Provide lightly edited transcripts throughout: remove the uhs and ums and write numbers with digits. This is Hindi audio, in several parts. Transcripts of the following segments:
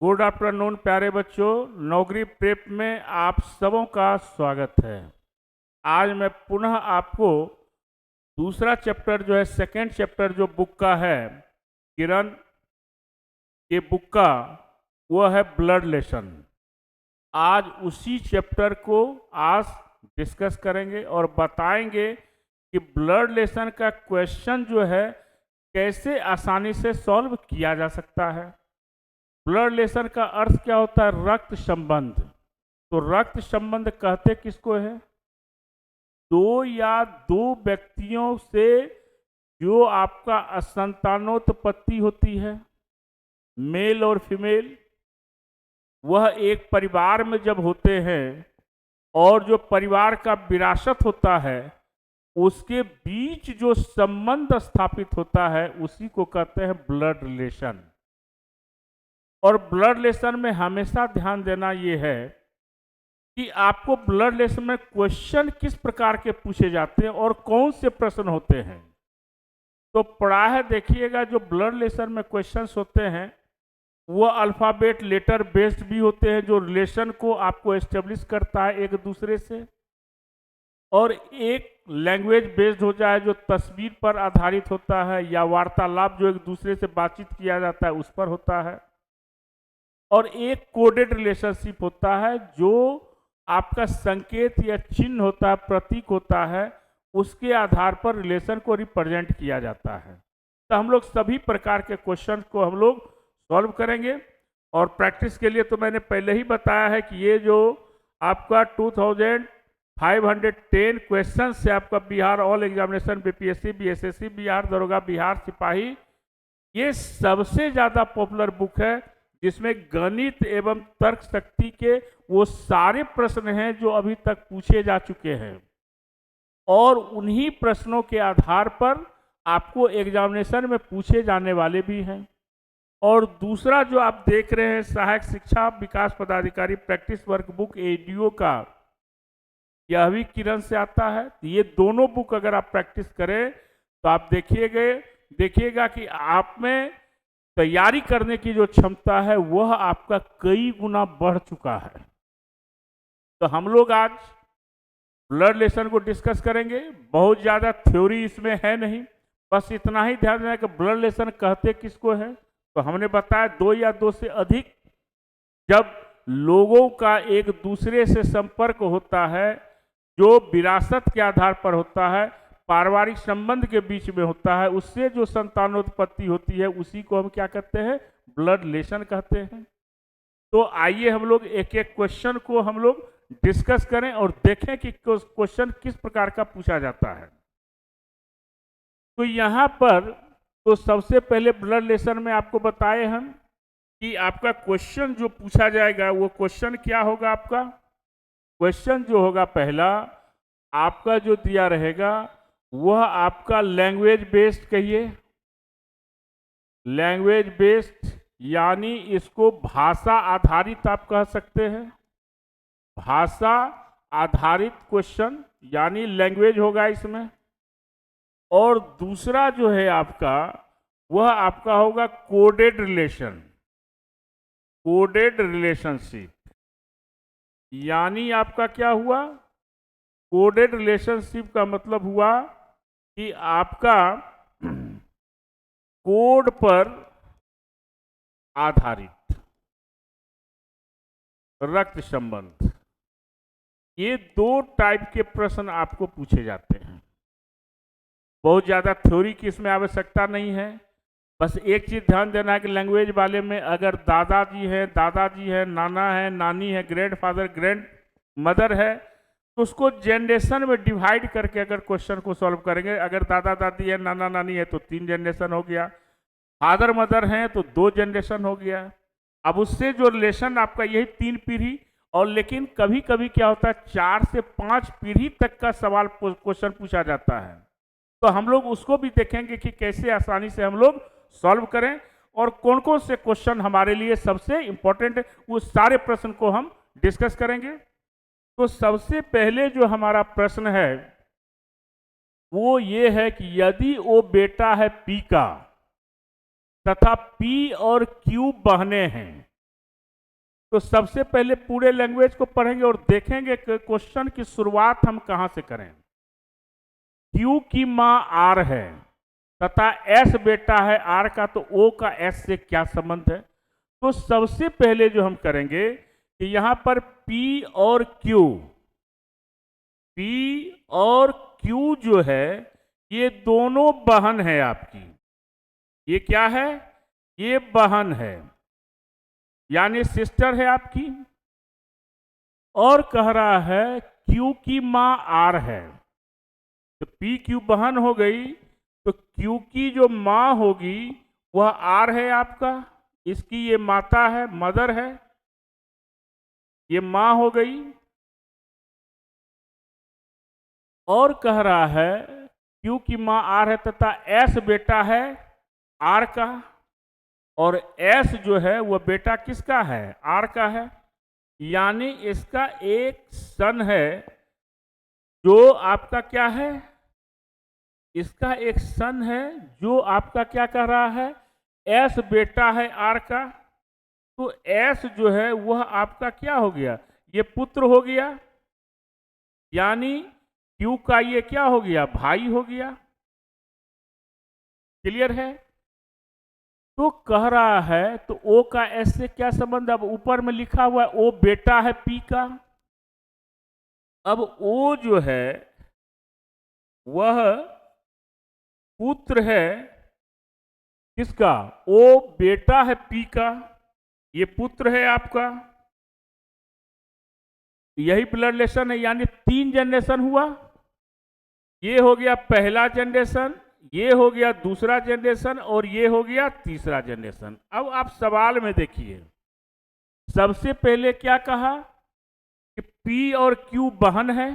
गुड आफ्टरनून प्यारे बच्चों। नौकरी प्रेप में आप सबों का स्वागत है। आज मैं पुनः आपको दूसरा चैप्टर जो है, सेकंड चैप्टर जो बुक का है, किरण के बुक का, वो है ब्लड रिलेशन। आज उसी चैप्टर को आज डिस्कस करेंगे और बताएंगे कि ब्लड रिलेशन का क्वेश्चन जो है कैसे आसानी से सॉल्व किया जा सकता है। ब्लड रिलेशन का अर्थ क्या होता है? रक्त संबंध। तो रक्त संबंध कहते किसको है? दो या दो व्यक्तियों से जो आपका असंतानोत्पत्ति होती है, मेल और फीमेल, वह एक परिवार में जब होते हैं और जो परिवार का विरासत होता है उसके बीच जो संबंध स्थापित होता है उसी को कहते हैं ब्लड रिलेशन। और ब्लड रिलेशन में हमेशा ध्यान देना ये है कि आपको ब्लड रिलेशन में क्वेश्चन किस प्रकार के पूछे जाते हैं और कौन से प्रश्न होते हैं। तो प्रायः देखिएगा जो ब्लड रिलेशन में क्वेश्चंस होते हैं वो अल्फ़ाबेट लेटर बेस्ड भी होते हैं, जो रिलेशन को आपको एस्टेब्लिश करता है एक दूसरे से, और एक लैंग्वेज बेस्ड हो जाए जो तस्वीर पर आधारित होता है, या वार्तालाप जो एक दूसरे से बातचीत किया जाता है उस पर होता है, और एक कोडेड रिलेशनशिप होता है जो आपका संकेत या चिन्ह होता है, प्रतीक होता है, उसके आधार पर रिलेशन को रिप्रेजेंट किया जाता है। तो हम लोग सभी प्रकार के क्वेश्चन को हम लोग सॉल्व करेंगे। और प्रैक्टिस के लिए तो मैंने पहले ही बताया है कि ये जो आपका 2510 क्वेश्चन से आपका Bihar all examination, BPSC, BSSC, Bihar दरोगा, बिहार सिपाही, ये सबसे ज़्यादा पॉपुलर बुक है जिसमें गणित एवं तर्क शक्ति के वो सारे प्रश्न हैं जो अभी तक पूछे जा चुके हैं, और उन्हीं प्रश्नों के आधार पर आपको एग्जामिनेशन में पूछे जाने वाले भी हैं। और दूसरा जो आप देख रहे हैं, सहायक शिक्षा विकास पदाधिकारी प्रैक्टिस वर्क बुक एडीओ का, यह भी किरण से आता है। ये दोनों बुक अगर आप प्रैक्टिस करें तो आप देखिएगा कि आप में तैयारी करने की जो क्षमता है वह आपका कई गुना बढ़ चुका है। तो हम लोग आज ब्लड रिलेशन को डिस्कस करेंगे। बहुत ज़्यादा थ्योरी इसमें है नहीं, बस इतना ही ध्यान देना कि ब्लड रिलेशन कहते किसको है। तो हमने बताया दो या दो से अधिक जब लोगों का एक दूसरे से संपर्क होता है जो विरासत के आधार पर होता है, पारिवारिक संबंध के बीच में होता है, उससे जो संतानोत्पत्ति होती है उसी को हम क्या कहते हैं? ब्लड रिलेशन कहते हैं। तो आइए हम लोग एक एक क्वेश्चन को हम लोग डिस्कस करें और देखें कि क्वेश्चन किस प्रकार का पूछा जाता है। तो यहाँ पर तो सबसे पहले ब्लड रिलेशन में आपको बताए हम कि आपका क्वेश्चन जो पूछा जाएगा वो क्वेश्चन क्या होगा। आपका क्वेश्चन जो होगा पहला आपका जो दिया रहेगा वह आपका लैंग्वेज बेस्ड, कहिए लैंग्वेज बेस्ड, यानी इसको भाषा आधारित आप कह सकते हैं। भाषा आधारित क्वेश्चन यानी लैंग्वेज होगा इसमें। और दूसरा जो है आपका वह आपका होगा कोडेड रिलेशन, कोडेड रिलेशनशिप, यानी आपका क्या हुआ? कोडेड रिलेशनशिप का मतलब हुआ कि आपका कोड पर आधारित रक्त संबंध। ये दो टाइप के प्रश्न आपको पूछे जाते हैं। बहुत ज़्यादा थ्योरी की इसमें आवश्यकता नहीं है, बस एक चीज़ ध्यान देना है कि लैंग्वेज वाले में अगर दादाजी है, नाना है, नानी है, ग्रैंडफादर, ग्रैंड मदर है, तो उसको जनरेशन में डिवाइड करके अगर क्वेश्चन को सॉल्व करेंगे, अगर दादा दादी है, नाना नानी है तो 3 जनरेशन हो गया, फादर मदर हैं तो 2 जनरेशन हो गया। अब उससे जो रिलेशन आपका यही 3 पीढ़ी, और लेकिन कभी कभी क्या होता है 4 से 5 पीढ़ी तक का सवाल क्वेश्चन पूछा जाता है। तो हम लोग उसको भी देखेंगे कि कैसे आसानी से हम लोग सॉल्व करें और कौन कौन से क्वेश्चन हमारे लिए सबसे इंपॉर्टेंट है, वो सारे प्रश्न को हम डिस्कस करेंगे। तो सबसे पहले जो हमारा प्रश्न है वो ये है कि यदि वो बेटा है पी का तथा पी और क्यू बहनें हैं, तो सबसे पहले पूरे लैंग्वेज को पढ़ेंगे और देखेंगे कि क्वेश्चन की शुरुआत हम कहां से करें। क्यू की मां आर है तथा एस बेटा है आर का, तो ओ का एस से क्या संबंध है। तो सबसे पहले जो हम करेंगे कि यहां पर पी और क्यू जो है ये दोनों बहन है आपकी। ये क्या है? ये बहन है, यानी सिस्टर है आपकी। और कह रहा है क्यू की मां आर है, तो पी क्यू बहन हो गई, तो क्यू की जो मां होगी वह आर है आपका। इसकी ये माता है, मदर है, ये मां हो गई। और कह रहा है क्यू की मां आर है तथा एस बेटा है आर का, और एस जो है वह बेटा किसका है? आर का है। यानी इसका एक सन है जो आपका क्या है? इसका एक सन है जो आपका क्या कह रहा है? एस बेटा है आर का। तो एस जो है वह आपका क्या हो गया? ये पुत्र हो गया, यानी क्यू का ये क्या हो गया? भाई हो गया। क्लियर है? तो कह रहा है तो ओ का एस से क्या संबंध? अब ऊपर में लिखा हुआ है ओ बेटा है पी का। अब ओ जो है वह पुत्र है किसका? ओ बेटा है पी का, ये पुत्र है आपका। यही ब्लड रिलेशन है, यानी 3 जनरेशन हुआ। ये हो गया पहला जनरेशन, ये हो गया दूसरा जनरेशन, और ये हो गया तीसरा जनरेशन। अब आप सवाल में देखिए, सबसे पहले क्या कहा कि पी और क्यू बहन है।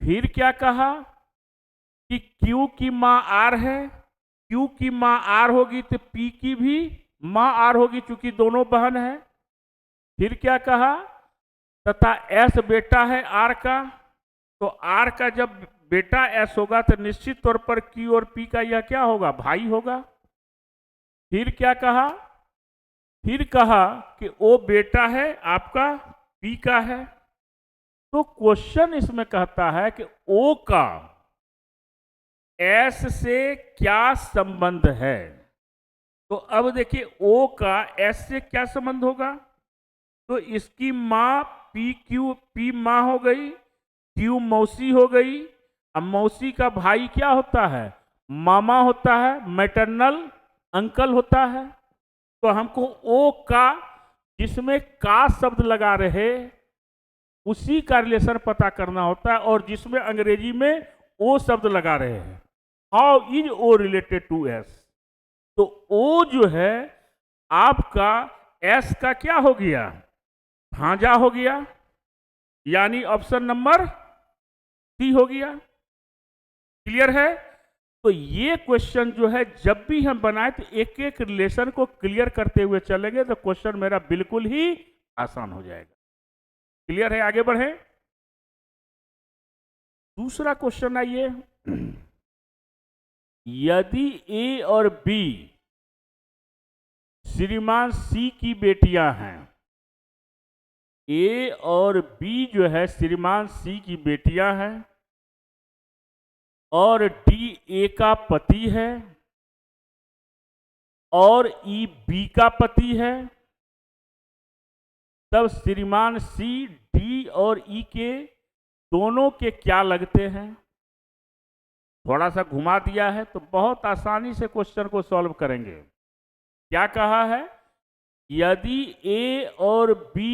फिर क्या कहा कि क्यू की मां आर है। क्यू की मां आर होगी तो पी की भी मां आर होगी, चूंकि दोनों बहन है। फिर क्या कहा? तथा एस बेटा है आर का। तो आर का जब बेटा एस होगा तो निश्चित तौर पर क्यू और पी का यह क्या होगा? भाई होगा। फिर क्या कहा? फिर कहा कि ओ बेटा है आपका पी का है। तो क्वेश्चन इसमें कहता है कि ओ का एस से क्या संबंध है। तो अब देखिए ओ का एस से क्या संबंध होगा? तो इसकी मां पी मां हो गई, क्यू मौसी हो गई। अब मौसी का भाई क्या होता है? मामा होता है, मैटरनल अंकल होता है। तो हमको ओ का, जिसमें का शब्द लगा रहे, उसी का रिलेशन पता करना होता है, और जिसमें अंग्रेजी में ओ शब्द लगा रहे हैं। How is O related to S? तो ओ जो है आपका एस का क्या हो गया? भांजा हो गया, यानी ऑप्शन नंबर सी हो गया। क्लियर है? तो ये क्वेश्चन जो है जब भी हम बनाए तो एक एक रिलेशन को क्लियर करते हुए चलेंगे तो क्वेश्चन मेरा बिल्कुल ही आसान हो जाएगा। क्लियर है? आगे बढ़े। दूसरा क्वेश्चन आइए, यदि ए और बी श्रीमान सी की बेटियां हैं, ए और बी जो है श्रीमान सी की बेटियां हैं, और डी ए का पति है और ई बी का पति है, तब श्रीमान सी डी और ई के दोनों के क्या लगते हैं। थोड़ा सा घुमा दिया है तो बहुत आसानी से क्वेश्चन को सॉल्व करेंगे। क्या कहा है? यदि ए और बी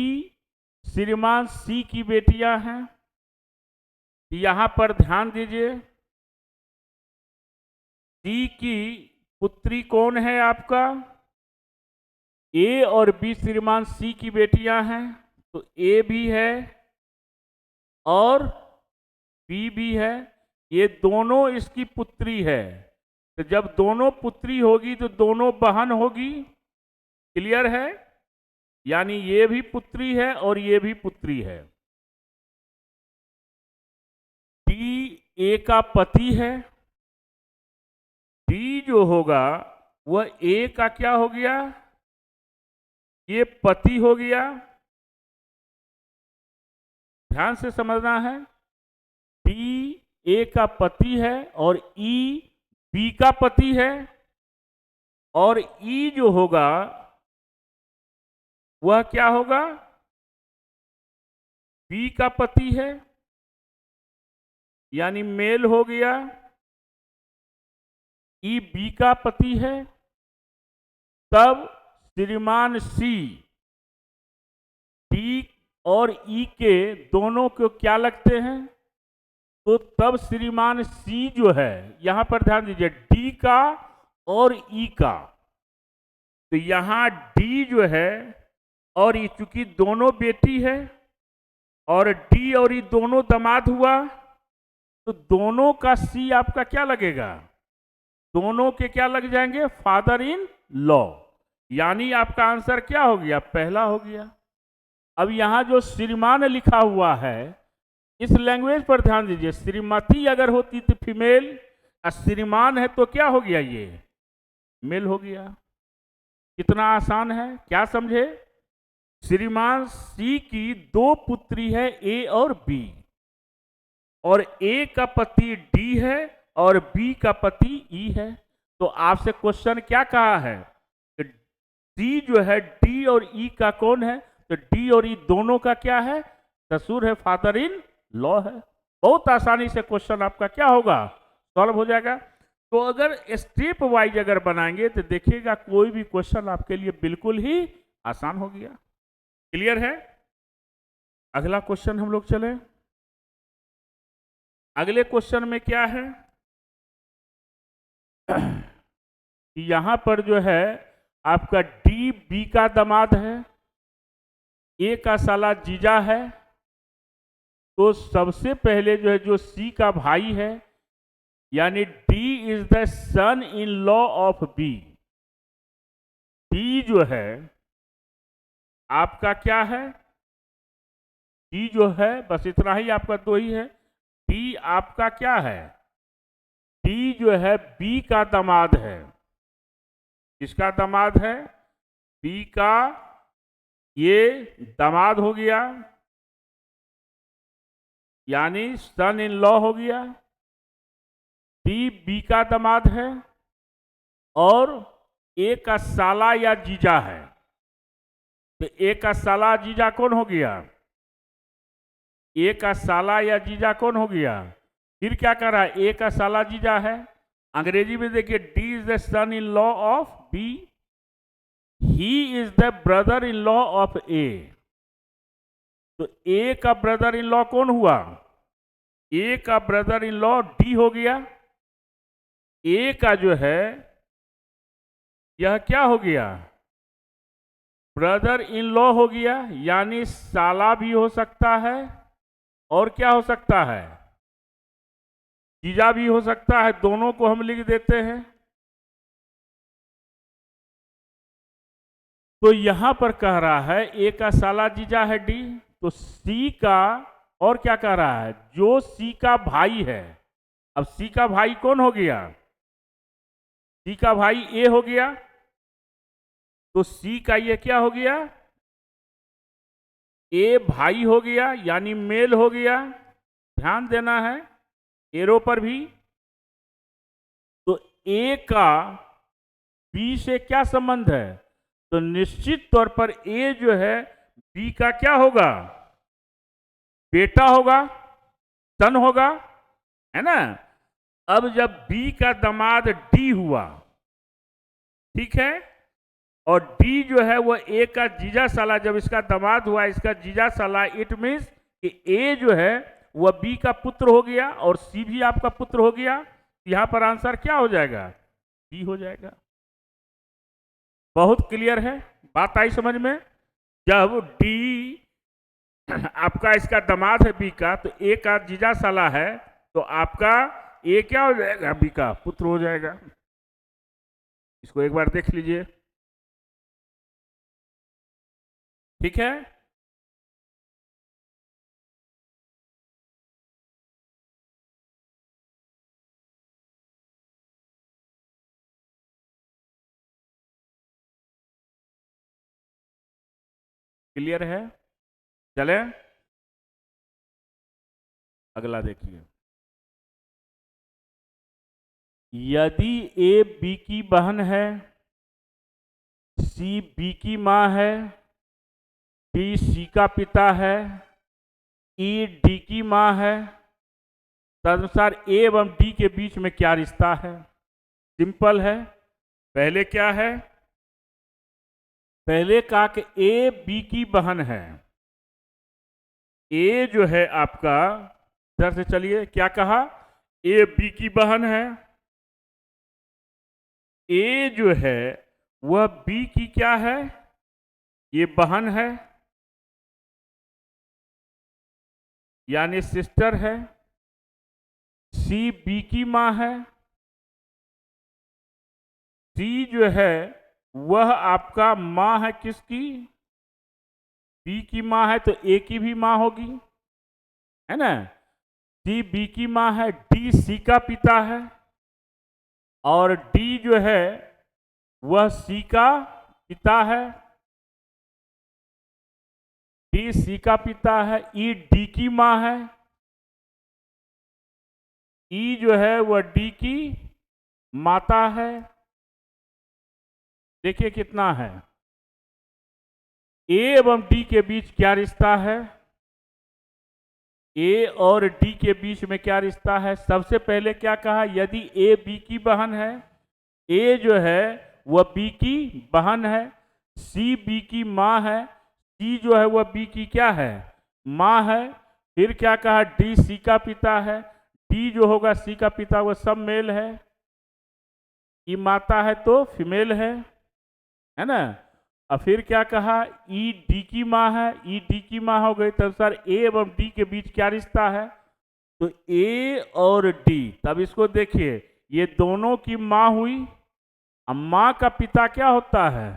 श्रीमान सी की बेटियां हैं, यहां पर ध्यान दीजिए, सी की पुत्री कौन है आपका? ए और बी श्रीमान सी की बेटियां हैं, तो ए भी है और बी भी है, ये दोनों इसकी पुत्री है। तो जब दोनों पुत्री होगी तो दोनों बहन होगी। क्लियर है? यानी ये भी पुत्री है और ये भी पुत्री है। डी ए का पति है, डी जो होगा वह ए का क्या हो गया? ये पति हो गया, ध्यान से समझना है। डी ए का पति है और ई बी का पति है, और ई जो होगा वह क्या होगा, बी का पति है, यानी मेल हो गया। ई बी का पति है, तब श्रीमान सी डी और ई के दोनों को क्या लगते हैं, तो तब श्रीमान सी जो है, यहां पर ध्यान दीजिए, डी का और ई का, तो यहां डी जो है और ई, चूंकि दोनों बेटी है और डी और ई दोनों दामाद हुआ, तो दोनों का सी आपका क्या लगेगा, दोनों के क्या लग जाएंगे, फादर इन लॉ, यानी आपका आंसर क्या हो गया, पहला हो गया। अब यहां जो श्रीमान लिखा हुआ है, इस लैंग्वेज पर ध्यान दीजिए, श्रीमती अगर होती तो फीमेल, और श्रीमान है तो क्या हो गया, ये मेल हो गया। कितना आसान है, क्या समझे। श्रीमान सी की दो पुत्री है, ए और बी, और ए का पति डी है और बी का पति ई है। तो आपसे क्वेश्चन क्या कहा है, डी जो है डी और ई का कौन है, तो डी और ई दोनों का क्या है, ससुर है, फादर इन लॉ है। बहुत आसानी से क्वेश्चन आपका क्या होगा, सॉल्व हो जाएगा। तो अगर स्टेप वाइज अगर बनाएंगे तो देखिएगा कोई भी क्वेश्चन आपके लिए बिल्कुल ही आसान हो गया। क्लियर है। अगला क्वेश्चन हम लोग चले। अगले क्वेश्चन में क्या है कि यहां पर जो है आपका डी बी का दामाद है, ए का साला जीजा है, तो सबसे पहले जो है जो सी का भाई है, यानी D is the son in law of B. D जो है आपका क्या है, डी जो है बस इतना ही आपका दो ही है, डी आपका क्या है, डी जो है बी का दामाद है। किसका दामाद है, बी का, ये दामाद हो गया, यानी सन इन लॉ हो गया। डी बी का दामाद है और ए का साला या जीजा है, तो ए का साला जीजा कौन हो गया, ए का साला या जीजा कौन हो गया। फिर क्या कर रहा है, ए का साला जीजा है, अंग्रेजी में देखिए, D is the son in law of B, he is the brother in law of A. तो ए का ब्रदर इन लॉ कौन हुआ, ए का ब्रदर इन लॉ डी हो गया। ए का जो है यह क्या हो गया, ब्रदर इन लॉ हो गया, यानी साला भी हो सकता है और क्या हो सकता है, जीजा भी हो सकता है, दोनों को हम लिख देते हैं। तो यहां पर कह रहा है ए का साला जीजा है डी, तो सी का, और क्या कह रहा है, जो सी का भाई है। अब सी का भाई कौन हो गया, सी का भाई ए हो गया, तो सी का ये क्या हो गया, ए भाई हो गया, यानी मेल हो गया। ध्यान देना है एरो पर भी। तो ए का बी से क्या संबंध है, तो निश्चित तौर पर ए जो है बी का क्या होगा, बेटा होगा, सन होगा, है ना। अब जब बी का दामाद डी हुआ, ठीक है, और डी जो है वो ए का जीजा साला, जब इसका दामाद हुआ इसका जीजा साला, इट मीन्स कि ए जो है वह बी का पुत्र हो गया और सी भी आपका पुत्र हो गया। यहां पर आंसर क्या हो जाएगा, बी हो जाएगा। बहुत क्लियर है, बात आई समझ में। जब डी आपका इसका दामाद है बी का, तो ए का जीजा साला है, तो आपका ए क्या हो जाएगा, बी का पुत्र हो जाएगा। इसको एक बार देख लीजिए, ठीक है। क्लियर है? चले अगला देखिए। यदि ए बी की बहन है, सी बी की मां है, डी सी का पिता है, ई डी की मां है, तदनुसार ए एवं डी के बीच में क्या रिश्ता है? सिंपल है। पहले क्या है? पहले कहा कि ए बी की बहन है। ए जो है आपका, इधर से चलिए, क्या कहा? ए बी की बहन है। ए जो है वह बी की क्या है? ये बहन है, यानी सिस्टर है। सी बी की मां है। सी जो है वह आपका मां है किसकी? बी की मां है, तो ए की भी मां होगी, है ना? सी बी की मां है, डी सी का पिता है, और डी जो है वह सी का पिता है। डी सी का पिता है। ई डी की मां है। ई जो है वह डी की माता है। देखिए कितना है। ए एवं डी के बीच क्या रिश्ता है? ए और डी के बीच में क्या रिश्ता है? सबसे पहले क्या कहा? यदि ए बी की बहन है, ए जो है वह बी की बहन है, सी बी की मां है, सी जो है वह बी की क्या है? मां है। फिर क्या कहा? डी सी का पिता है। डी जो होगा सी का पिता, वह सब मेल है। ई माता है तो फीमेल है ना? और फिर क्या कहा? ई डी की मां है। ई डी की मां हो गई, तब सर ए एवं डी के बीच क्या रिश्ता है? तो ए और डी, तब इसको देखिए, ये दोनों की मां हुई। अब मां का पिता क्या होता है?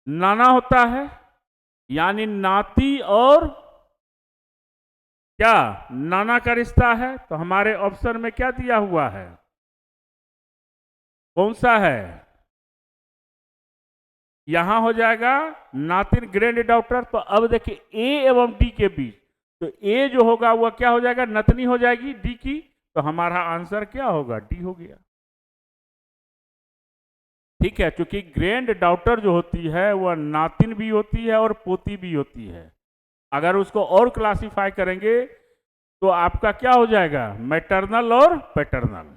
नाना होता है, यानी नाती और क्या नाना का रिश्ता है। तो हमारे ऑप्शन में क्या दिया हुआ है? कौन सा है? यहां हो जाएगा नातिन ग्रैंड डॉटर। तो अब देखिए ए एवं डी के बीच, तो ए जो होगा वह क्या हो जाएगा? नतनी हो जाएगी डी की। तो हमारा आंसर क्या होगा? डी हो गया। ठीक है, क्योंकि ग्रैंड डॉटर जो होती है वह नातिन भी होती है और पोती भी होती है। अगर उसको और क्लासिफाई करेंगे तो आपका क्या हो जाएगा? मैटरनल और पैटर्नल।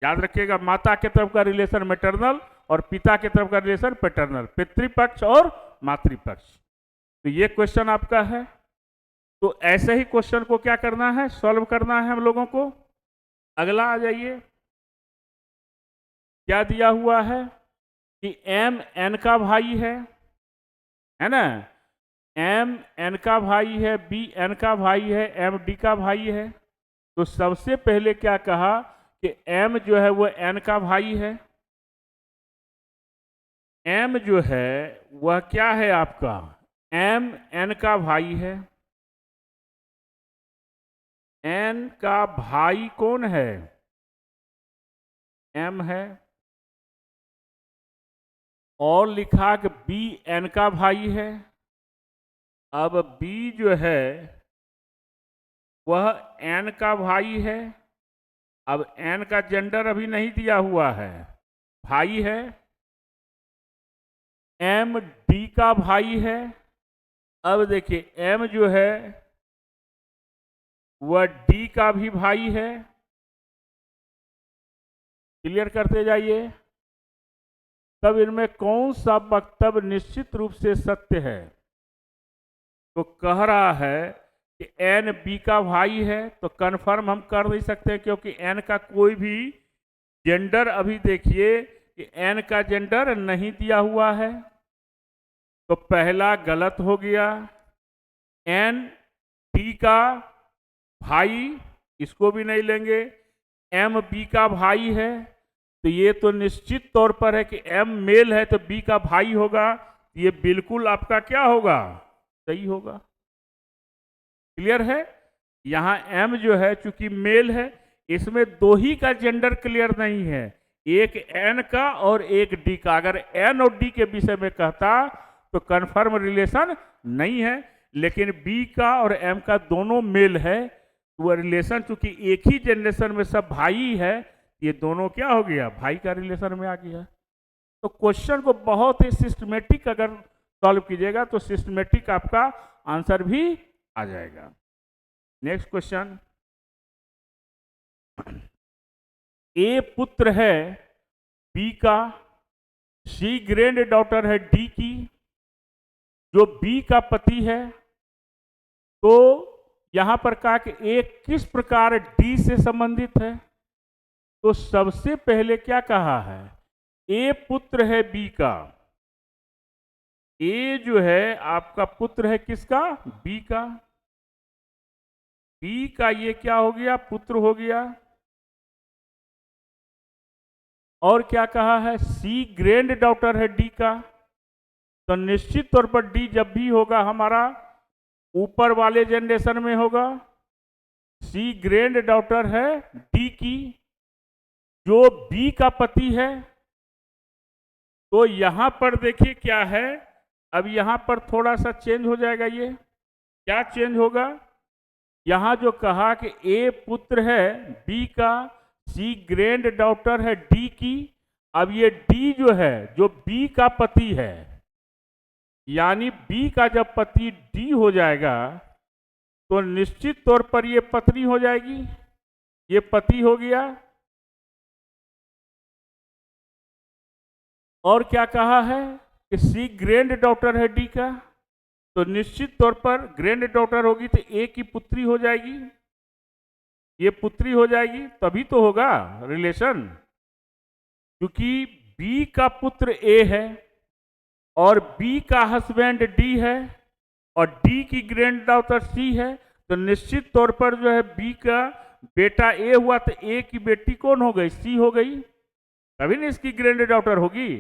याद रखिएगा, माता के तरफ का रिलेशन मैटरनल और पिता के तरफ का रिलेशन पैटर्नल, पितृपक्ष और मातृपक्ष। तो ये क्वेश्चन आपका है। तो ऐसे ही क्वेश्चन को क्या करना है? सॉल्व करना है हम लोगों को। अगला आ जाइए। क्या दिया हुआ है कि एम एन का भाई है ना? एम एन का भाई है, बी एन का भाई है, एम डी का भाई है। तो सबसे पहले क्या कहा कि एम जो है वो एन का भाई है। एम जो है वह क्या है आपका? एम एन का भाई है। एन का भाई कौन है? एम है। और लिखा कि बी एन का भाई है। अब बी जो है वह एन का भाई है। अब एन का जेंडर अभी नहीं दिया हुआ है, भाई है। एम डी का भाई है। अब देखिए एम जो है वह डी का भी भाई है। क्लियर करते जाइए। तब इनमें कौन सा वक्तव्य निश्चित रूप से सत्य है? तो कह रहा है कि एन बी का भाई है, तो कंफर्म हम कर नहीं सकते, क्योंकि एन का कोई भी जेंडर अभी देखिए कि एन का जेंडर नहीं दिया हुआ है। तो पहला गलत हो गया। एन डी का भाई, इसको भी नहीं लेंगे। एम बी का भाई है, तो ये तो निश्चित तौर पर है कि एम मेल है तो बी का भाई होगा। ये बिल्कुल आपका क्या होगा? सही होगा। क्लियर है? यहां एम जो है चूंकि मेल है, इसमें दो ही का जेंडर क्लियर नहीं है, एक एन का और एक डी का। अगर एन और डी के विषय में कहता तो कन्फर्म रिलेशन नहीं है। लेकिन बी का और एम का दोनों मेल है, तो वह रिलेशन चूंकि एक ही जनरेशन में सब भाई है, ये दोनों क्या हो गया, भाई का रिलेशन में आ गया। तो क्वेश्चन को बहुत ही सिस्टमेटिक अगर सॉल्व कीजिएगा तो सिस्टमेटिक आपका आंसर भी आ जाएगा। नेक्स्ट क्वेश्चन, ए पुत्र है बी का, सी ग्रैंड डॉटर है डी की, जो बी का पति है। तो यहां पर कहा कि ए किस प्रकार डी से संबंधित है। तो सबसे पहले क्या कहा है, ए पुत्र है बी का, ए जो है आपका पुत्र है किसका, बी का, बी का ये क्या हो गया, पुत्र हो गया। और क्या कहा है, सी ग्रैंड डॉटर है डी का, तो निश्चित तौर पर डी जब भी होगा हमारा ऊपर वाले जनरेशन में होगा। सी ग्रैंड डॉटर है डी की, जो बी का पति है। तो यहां पर देखिए क्या है, अब यहां पर थोड़ा सा चेंज हो जाएगा। ये क्या चेंज होगा, यहां जो कहा कि ए पुत्र है बी का, सी ग्रैंड डॉटर है डी की, अब ये डी जो है जो बी का पति है, यानी बी का जब पति डी हो जाएगा तो निश्चित तौर पर ये पत्नी हो जाएगी, ये पति हो गया। और क्या कहा है कि सी ग्रैंड डॉटर है डी का, तो निश्चित तौर पर ग्रैंड डॉटर होगी तो ए की पुत्री हो जाएगी, ये पुत्री हो जाएगी, तभी तो होगा रिलेशन। क्योंकि बी का पुत्र ए है और बी का हस्बैंड डी है और डी की ग्रैंड डॉटर सी है, तो निश्चित तौर पर जो है बी का बेटा ए हुआ तो ए की बेटी कौन हो गई, सी हो गई, तभी ना इसकी ग्रैंड डॉटर होगी।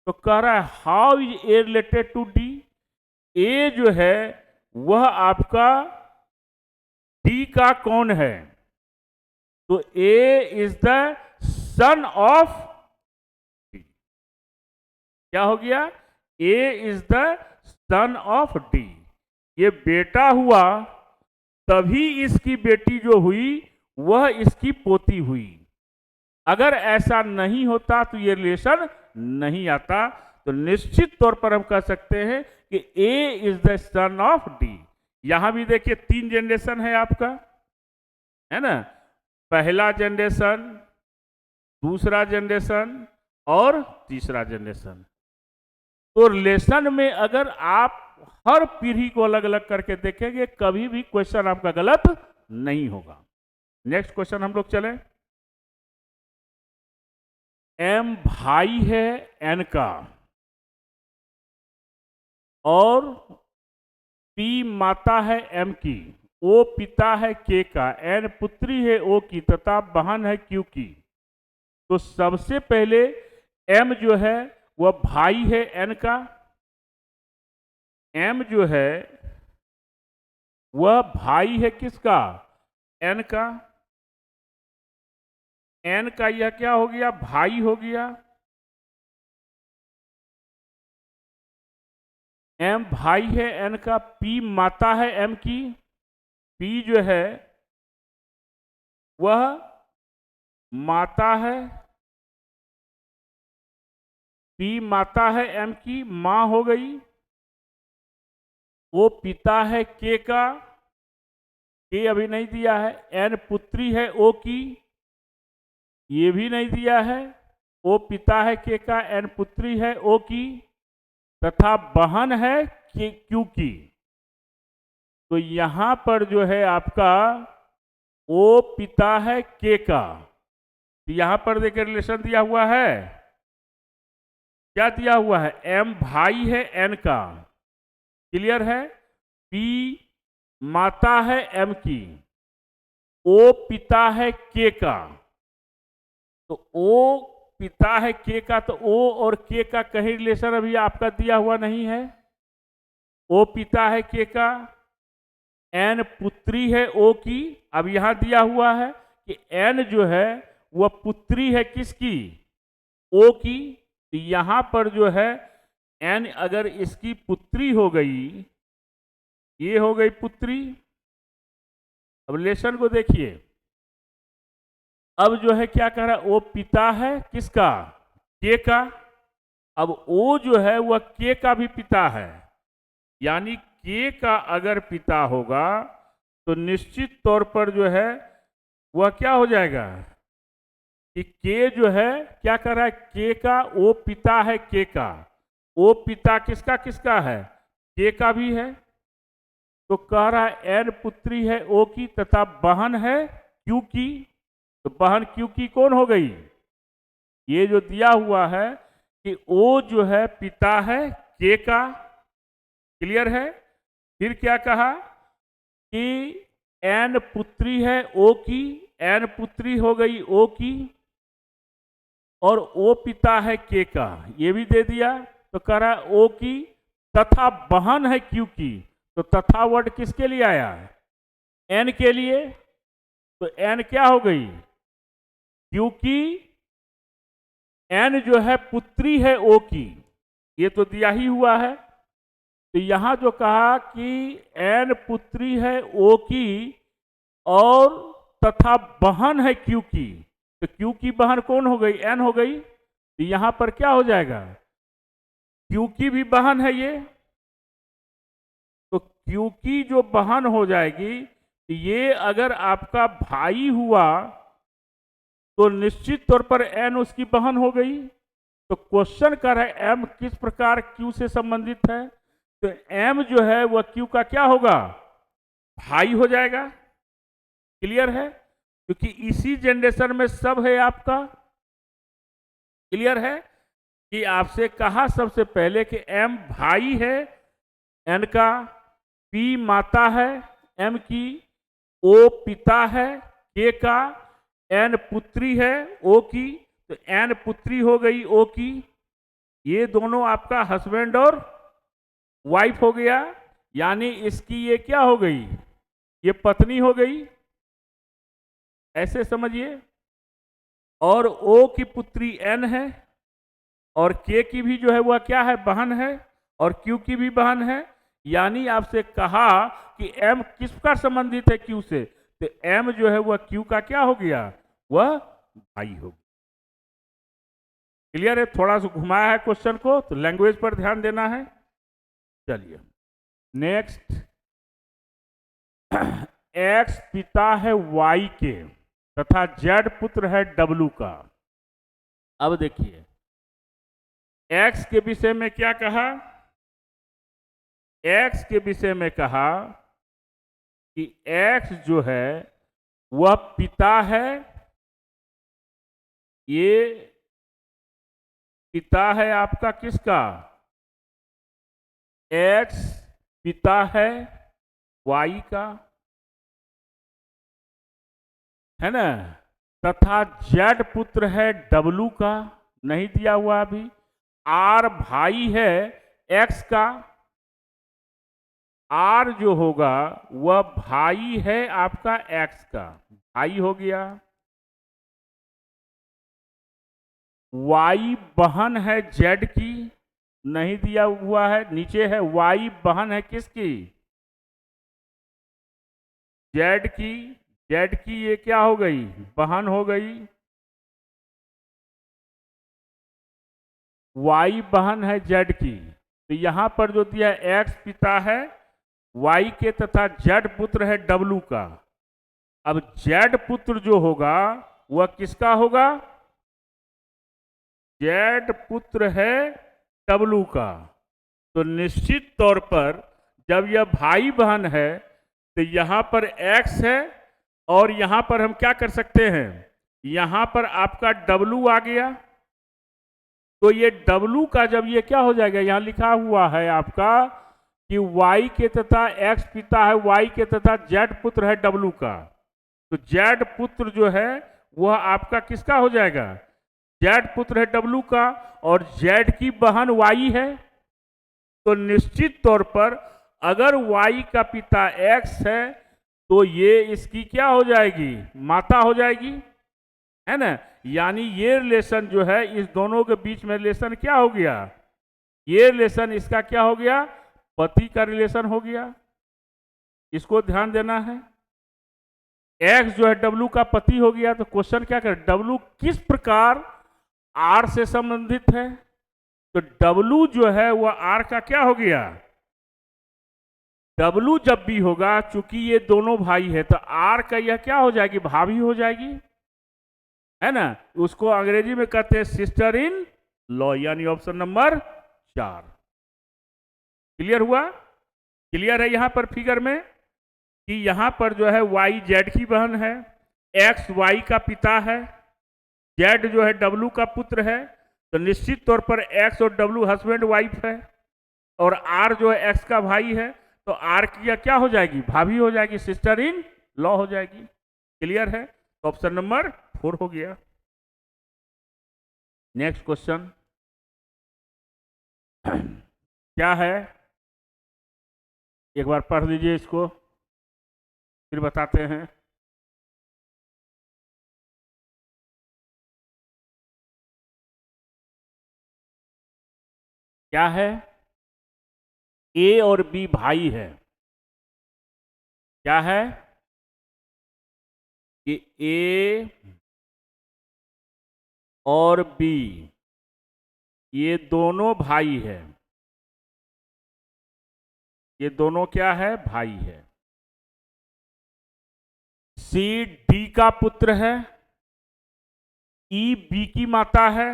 तो कह रहा है how is A related to D, A जो है वह आपका डी का कौन है, तो A is the son of D, क्या हो गया, A is the son of D, ये बेटा हुआ तभी इसकी बेटी जो हुई वह इसकी पोती हुई। अगर ऐसा नहीं होता तो ये रिलेशन नहीं आता। तो निश्चित तौर पर हम कह सकते हैं कि A is the son of D. यहां भी देखिए 3 जनरेशन है आपका, है ना, पहला जनरेशन, दूसरा जनरेशन और तीसरा जनरेशन। तो रिलेशन में अगर आप हर पीढ़ी को अलग अलग करके देखेंगे कभी भी क्वेश्चन आपका गलत नहीं होगा। नेक्स्ट क्वेश्चन हम लोग चलें। एम भाई है एन का और पी माता है एम की, ओ पिता है के का, एन पुत्री है ओ की तथा बहन है क्यू की। तो सबसे पहले एम जो है वह भाई है एन का, एम जो है वह भाई है किसका, एन का, एन का यह क्या हो गया, भाई हो गया। एम भाई है एन का, पी माता है एम की, पी जो है वह माता है, पी माता है एम की, मां हो गई। वो पिता है के का, के अभी नहीं दिया है। एन पुत्री है ओ की, ये भी नहीं दिया है। ओ पिता है के का, एन पुत्री है ओ की तथा बहन है के क्यू की। तो यहां पर जो है आपका ओ पिता है के का, तो यहां पर देखिए रिलेशन दिया हुआ है, क्या दिया हुआ है, एम भाई है एन का, क्लियर है, पी माता है एम की, ओ पिता है के का। तो ओ पिता है के का, तो ओ और के का कहीं रिलेशन अभी आपका दिया हुआ नहीं है। ओ पिता है के का, एन पुत्री है ओ की, अब यहां दिया हुआ है कि एन जो है वह पुत्री है किसकी, ओ की। तो यहां पर जो है एन अगर इसकी पुत्री हो गई, ये हो गई पुत्री। अब रिलेशन को देखिए, अब जो है क्या कह रहा है, वो पिता है किसका, के का। अब ओ जो है वह के का भी पिता है, यानी के का अगर पिता होगा तो निश्चित तौर पर जो है वह क्या हो जाएगा कि के जो है क्या कर रहा है, के का ओ पिता है, के का ओ पिता किसका किसका है, के का भी है। तो कह रहा है एन पुत्री है ओ की तथा बहन है क्यू की। तो बहन क्यू की कौन हो गई, ये जो दिया हुआ है कि ओ जो है पिता है के का। क्लियर है। फिर क्या कहा कि एन पुत्री है ओ की, एन पुत्री हो गई ओ की, और ओ पिता है के का, ये भी दे दिया। तो कह रहा है ओ की तथा बहन है क्यू की। तो तथा वर्ड किसके लिए आया, एन के लिए। तो एन क्या हो गई, क्योंकि एन जो है पुत्री है ओ की, ये तो दिया ही हुआ है। तो यहां जो कहा कि एन पुत्री है ओ की और तथा बहन है क्यू की, तो क्यू की बहन कौन हो गई, एन हो गई। तो यहां पर क्या हो जाएगा, क्यू की भी बहन है ये। तो क्यू की जो बहन हो जाएगी, ये अगर आपका भाई हुआ तो निश्चित तौर पर एन उसकी बहन हो गई। तो क्वेश्चन कर है एम किस प्रकार क्यू से संबंधित है। तो एम जो है वह क्यू का क्या होगा, भाई हो जाएगा। क्लियर है, क्योंकि इसी जनरेशन में सब है आपका। क्लियर है कि आपसे कहा सबसे पहले कि एम भाई है एन का, पी माता है एम की, ओ पिता है के का, एन पुत्री है ओ की। तो एन पुत्री हो गई ओ की, ये दोनों आपका हस्बैंड और वाइफ हो गया, यानी इसकी ये क्या हो गई, ये पत्नी हो गई, ऐसे समझिए। और ओ की पुत्री एन है, और के की भी जो है वह क्या है, बहन है, और क्यू की भी बहन है। यानी आपसे कहा कि एम किसका संबंधित है, क्यू से। तो एम जो है वह क्यू का क्या हो गया, वह भाई हो गया। क्लियर है, थोड़ा सा घुमाया है क्वेश्चन को, तो लैंग्वेज पर ध्यान देना है। चलिए नेक्स्ट, एक्स पिता है वाई के तथा जेड पुत्र है डब्लू का। अब देखिए एक्स के विषय में क्या कहा, एक्स के विषय में कहा कि एक्स जो है वह पिता है, ये पिता है आपका किसका, एक्स पिता है वाई का, है ना। तथा जेड पुत्र है डब्लू का, नहीं दिया हुआ अभी। आर भाई है एक्स का, आर जो होगा वह भाई है आपका एक्स का, भाई हो गया। वाई बहन है जेड की, नहीं दिया हुआ है, नीचे है वाई बहन है किसकी, जेड की। जेड की ये क्या हो गई, बहन हो गई। वाई बहन है जेड की। तो यहां पर जो दिया एक्स पिता है वाई के तथा जेड पुत्र है डब्लू का। अब जेड पुत्र जो होगा वह किसका होगा, जेड पुत्र है डब्लू का। तो निश्चित तौर पर जब यह भाई बहन है तो यहां पर एक्स है, और यहां पर हम क्या कर सकते हैं, यहां पर आपका डब्लू आ गया। तो ये डब्लू का जब ये क्या हो जाएगा, यहां लिखा हुआ है आपका कि वाई के तथा एक्स पिता है वाई के तथा जेड पुत्र है डब्लू का। तो जेड पुत्र जो है वह आपका किसका हो जाएगा, जेड पुत्र है डब्लू का, और जेड की बहन वाई है। तो निश्चित तौर पर अगर वाई का पिता एक्स है तो ये इसकी क्या हो जाएगी, माता हो जाएगी, है ना। यानी ये रिलेशन जो है इस दोनों के बीच में रिलेशन क्या हो गया, ये रिलेशन इसका क्या हो गया, पति का रिलेशन हो गया, इसको ध्यान देना है। एक्स जो है डब्लू का पति हो गया, तो क्वेश्चन क्या करे, डब्लू किस प्रकार आर से संबंधित है, तो डब्लू जो है वह आर का क्या हो गया, डब्लू जब भी होगा, चूंकि ये दोनों भाई है, तो आर का यह क्या हो जाएगी, भाभी हो जाएगी, है ना। उसको अंग्रेजी में कहते हैं सिस्टर इन लॉ, यानी ऑप्शन नंबर 4। क्लियर हुआ, क्लियर है यहां पर फिगर में कि यहां पर जो है वाई जेड की बहन है, एक्स वाई का पिता है, जेड जो है डब्लू का पुत्र है, तो निश्चित तौर पर एक्स और डब्लू हस्बैंड वाइफ है, और आर जो है एक्स का भाई है, तो आर की क्या हो जाएगी, भाभी हो जाएगी, सिस्टर इन लॉ हो जाएगी। क्लियर है, तो ऑप्शन नंबर 4 हो गया। नेक्स्ट क्वेश्चन क्या है, एक बार पढ़ लीजिए इसको, फिर बताते हैं। क्या है, ए और बी भाई है, क्या है कि ए और बी ये दोनों भाई है, ये दोनों क्या है, भाई है। सी डी का पुत्र है, ई बी की माता है,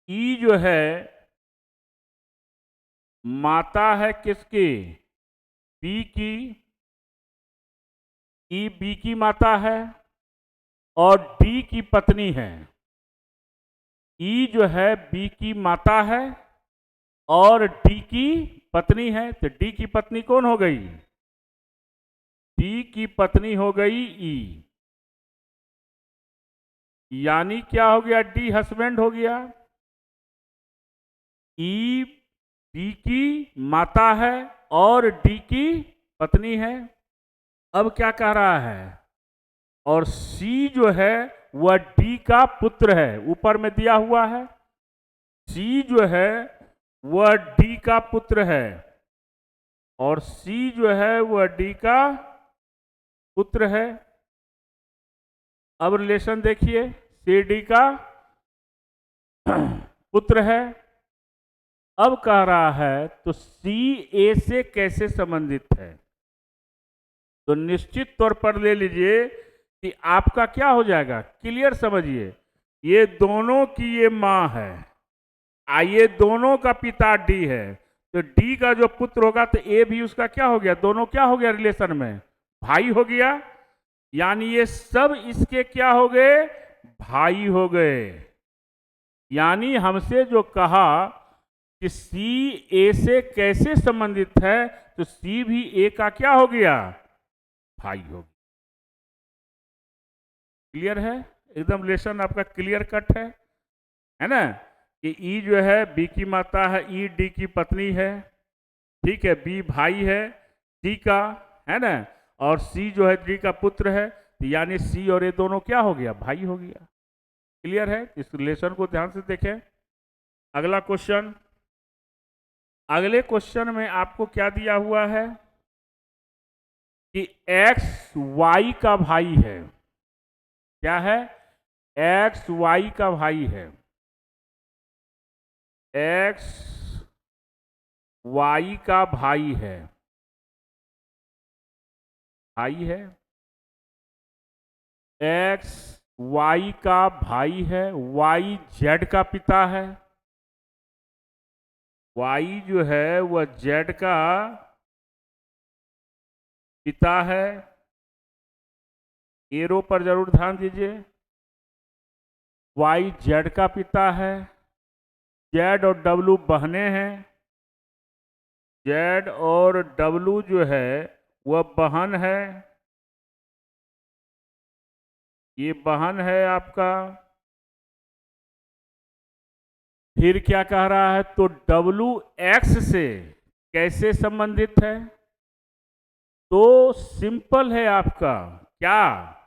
ई जो है माता है किसकी, बी की, ई बी की माता है, और डी की पत्नी है। ई जो है बी की माता है और डी की पत्नी है, तो डी की पत्नी कौन हो गई, डी की पत्नी हो गई ई, यानी क्या हो गया, डी हस्बैंड हो गया। ई बी की माता है और डी की पत्नी है। अब क्या कह रहा है, और सी जो है वह डी का पुत्र है, ऊपर में दिया हुआ है, सी जो है वह डी का पुत्र है, और सी जो है वह डी का पुत्र है। अब रिलेशन देखिए, सी डी का पुत्र है। अब कह रहा है तो सी ए से कैसे संबंधित है, तो निश्चित तौर पर ले लीजिए कि आपका क्या हो जाएगा, क्लियर समझिए, ये दोनों की ये मां है, ये दोनों का पिता डी है, तो डी का जो पुत्र होगा तो ए भी उसका क्या हो गया, दोनों क्या हो गया रिलेशन में, भाई हो गया, यानी ये सब इसके क्या हो गए, भाई हो गए। यानी हमसे जो कहा कि सी ए से कैसे संबंधित है, तो सी भी ए का क्या हो गया, भाई हो गया। क्लियर है, एकदम रिलेशन आपका क्लियर कट है ना, कि ई जो है बी की माता है, ई डी की पत्नी है, ठीक है, बी भाई है डी का, है ना, और सी जो है डी का पुत्र है, तो यानी सी और ए दोनों क्या हो गया, भाई हो गया। क्लियर है, इस रिलेशन को ध्यान से देखें। अगला क्वेश्चन, अगले क्वेश्चन में आपको क्या दिया हुआ है कि एक्स वाई का भाई है, क्या है, एक्स वाई का भाई है, एक्स वाई का भाई है, भाई है, एक्स वाई का भाई है, वाई जेड का पिता है, वाई जो है वह जेड का पिता है, एरो पर जरूर ध्यान दीजिए, वाई जेड का पिता है, जेड और डब्लू बहनें हैं, जेड और डब्लू जो है वह बहन है, ये बहन है आपका। फिर क्या कह रहा है, तो डब्लू एक्स से कैसे संबंधित है, तो सिंपल है आपका, क्या,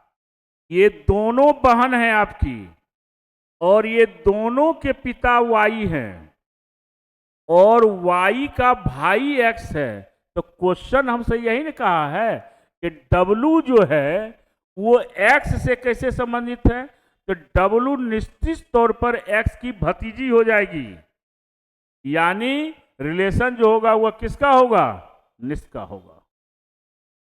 ये दोनों बहन है आपकी और ये दोनों के पिता वाई हैं, और y का भाई x है, तो क्वेश्चन हमसे यही ने कहा है कि w जो है वो x से कैसे संबंधित है, तो w निश्चित तौर पर x की भतीजी हो जाएगी, यानी रिलेशन जो होगा वह किसका होगा, निश्च का होगा।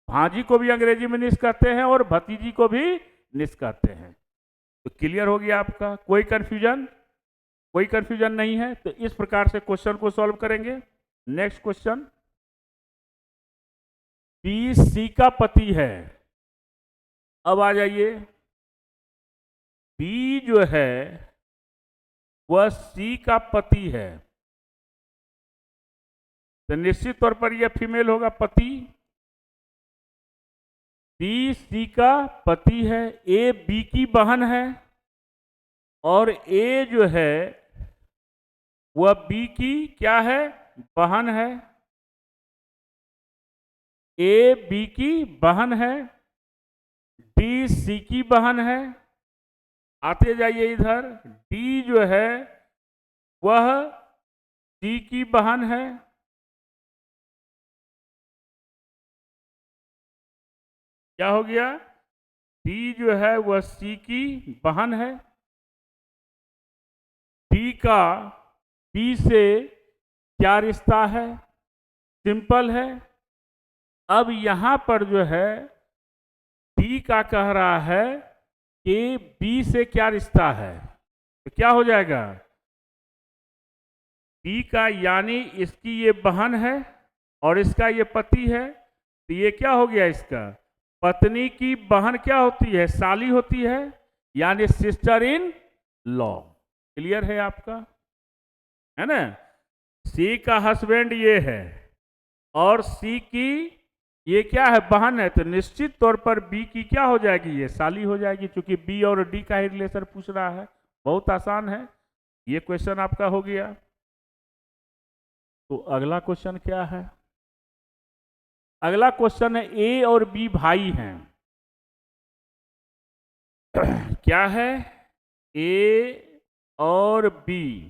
भांजी को भी अंग्रेजी में निश्च कहते हैं और भतीजी को भी निश्च कहते हैं। तो क्लियर हो गया आपका, कोई कंफ्यूजन, कोई कंफ्यूजन नहीं है। तो इस प्रकार से क्वेश्चन को सॉल्व करेंगे। नेक्स्ट क्वेश्चन, बी सी का पति है। अब आ जाइए, बी जो है वह सी का पति है, तो निश्चित तौर पर यह फीमेल होगा, पति। बी सी का पति है, ए बी की बहन है, और ए जो है वह बी की क्या है, बहन है। ए बी की बहन है, डी सी की बहन है। आते जाइए इधर, डी जो है वह सी की बहन है, क्या हो गया, डी जो है वह सी की बहन है। डी का बी से क्या रिश्ता है, सिंपल है। अब यहां पर जो है डी का कह रहा है कि बी से क्या रिश्ता है, तो क्या हो जाएगा, बी का यानी इसकी ये बहन है और इसका ये पति है, तो ये क्या हो गया, इसका पत्नी की बहन क्या होती है, साली होती है, यानी सिस्टर इन लॉ। क्लियर है आपका, है ना। सी का हस्बैंड ये है और सी की ये क्या है, बहन है, तो निश्चित तौर पर बी की क्या हो जाएगी, ये साली हो जाएगी, क्योंकि बी और डी का ही रिलेशन पूछ रहा है। बहुत आसान है, ये क्वेश्चन आपका हो गया। तो अगला क्वेश्चन क्या है, अगला क्वेश्चन है ए और बी भाई हैं। क्या है, ए और बी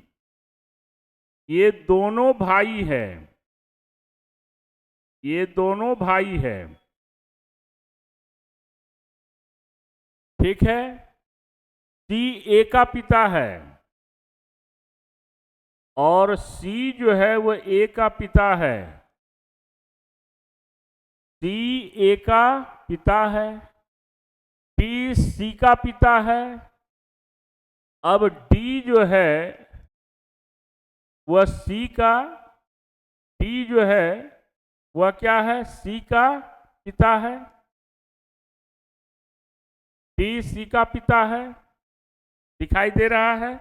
ये दोनों भाई है, ये दोनों भाई है, ठीक है। सी ए का पिता है और सी जो है वो ए का पिता है, सी ए का पिता है, डी सी का पिता है। अब डी जो है वह सी का, डी जो है वह क्या है, सी का पिता है, डी सी का पिता है, दिखाई दे रहा है।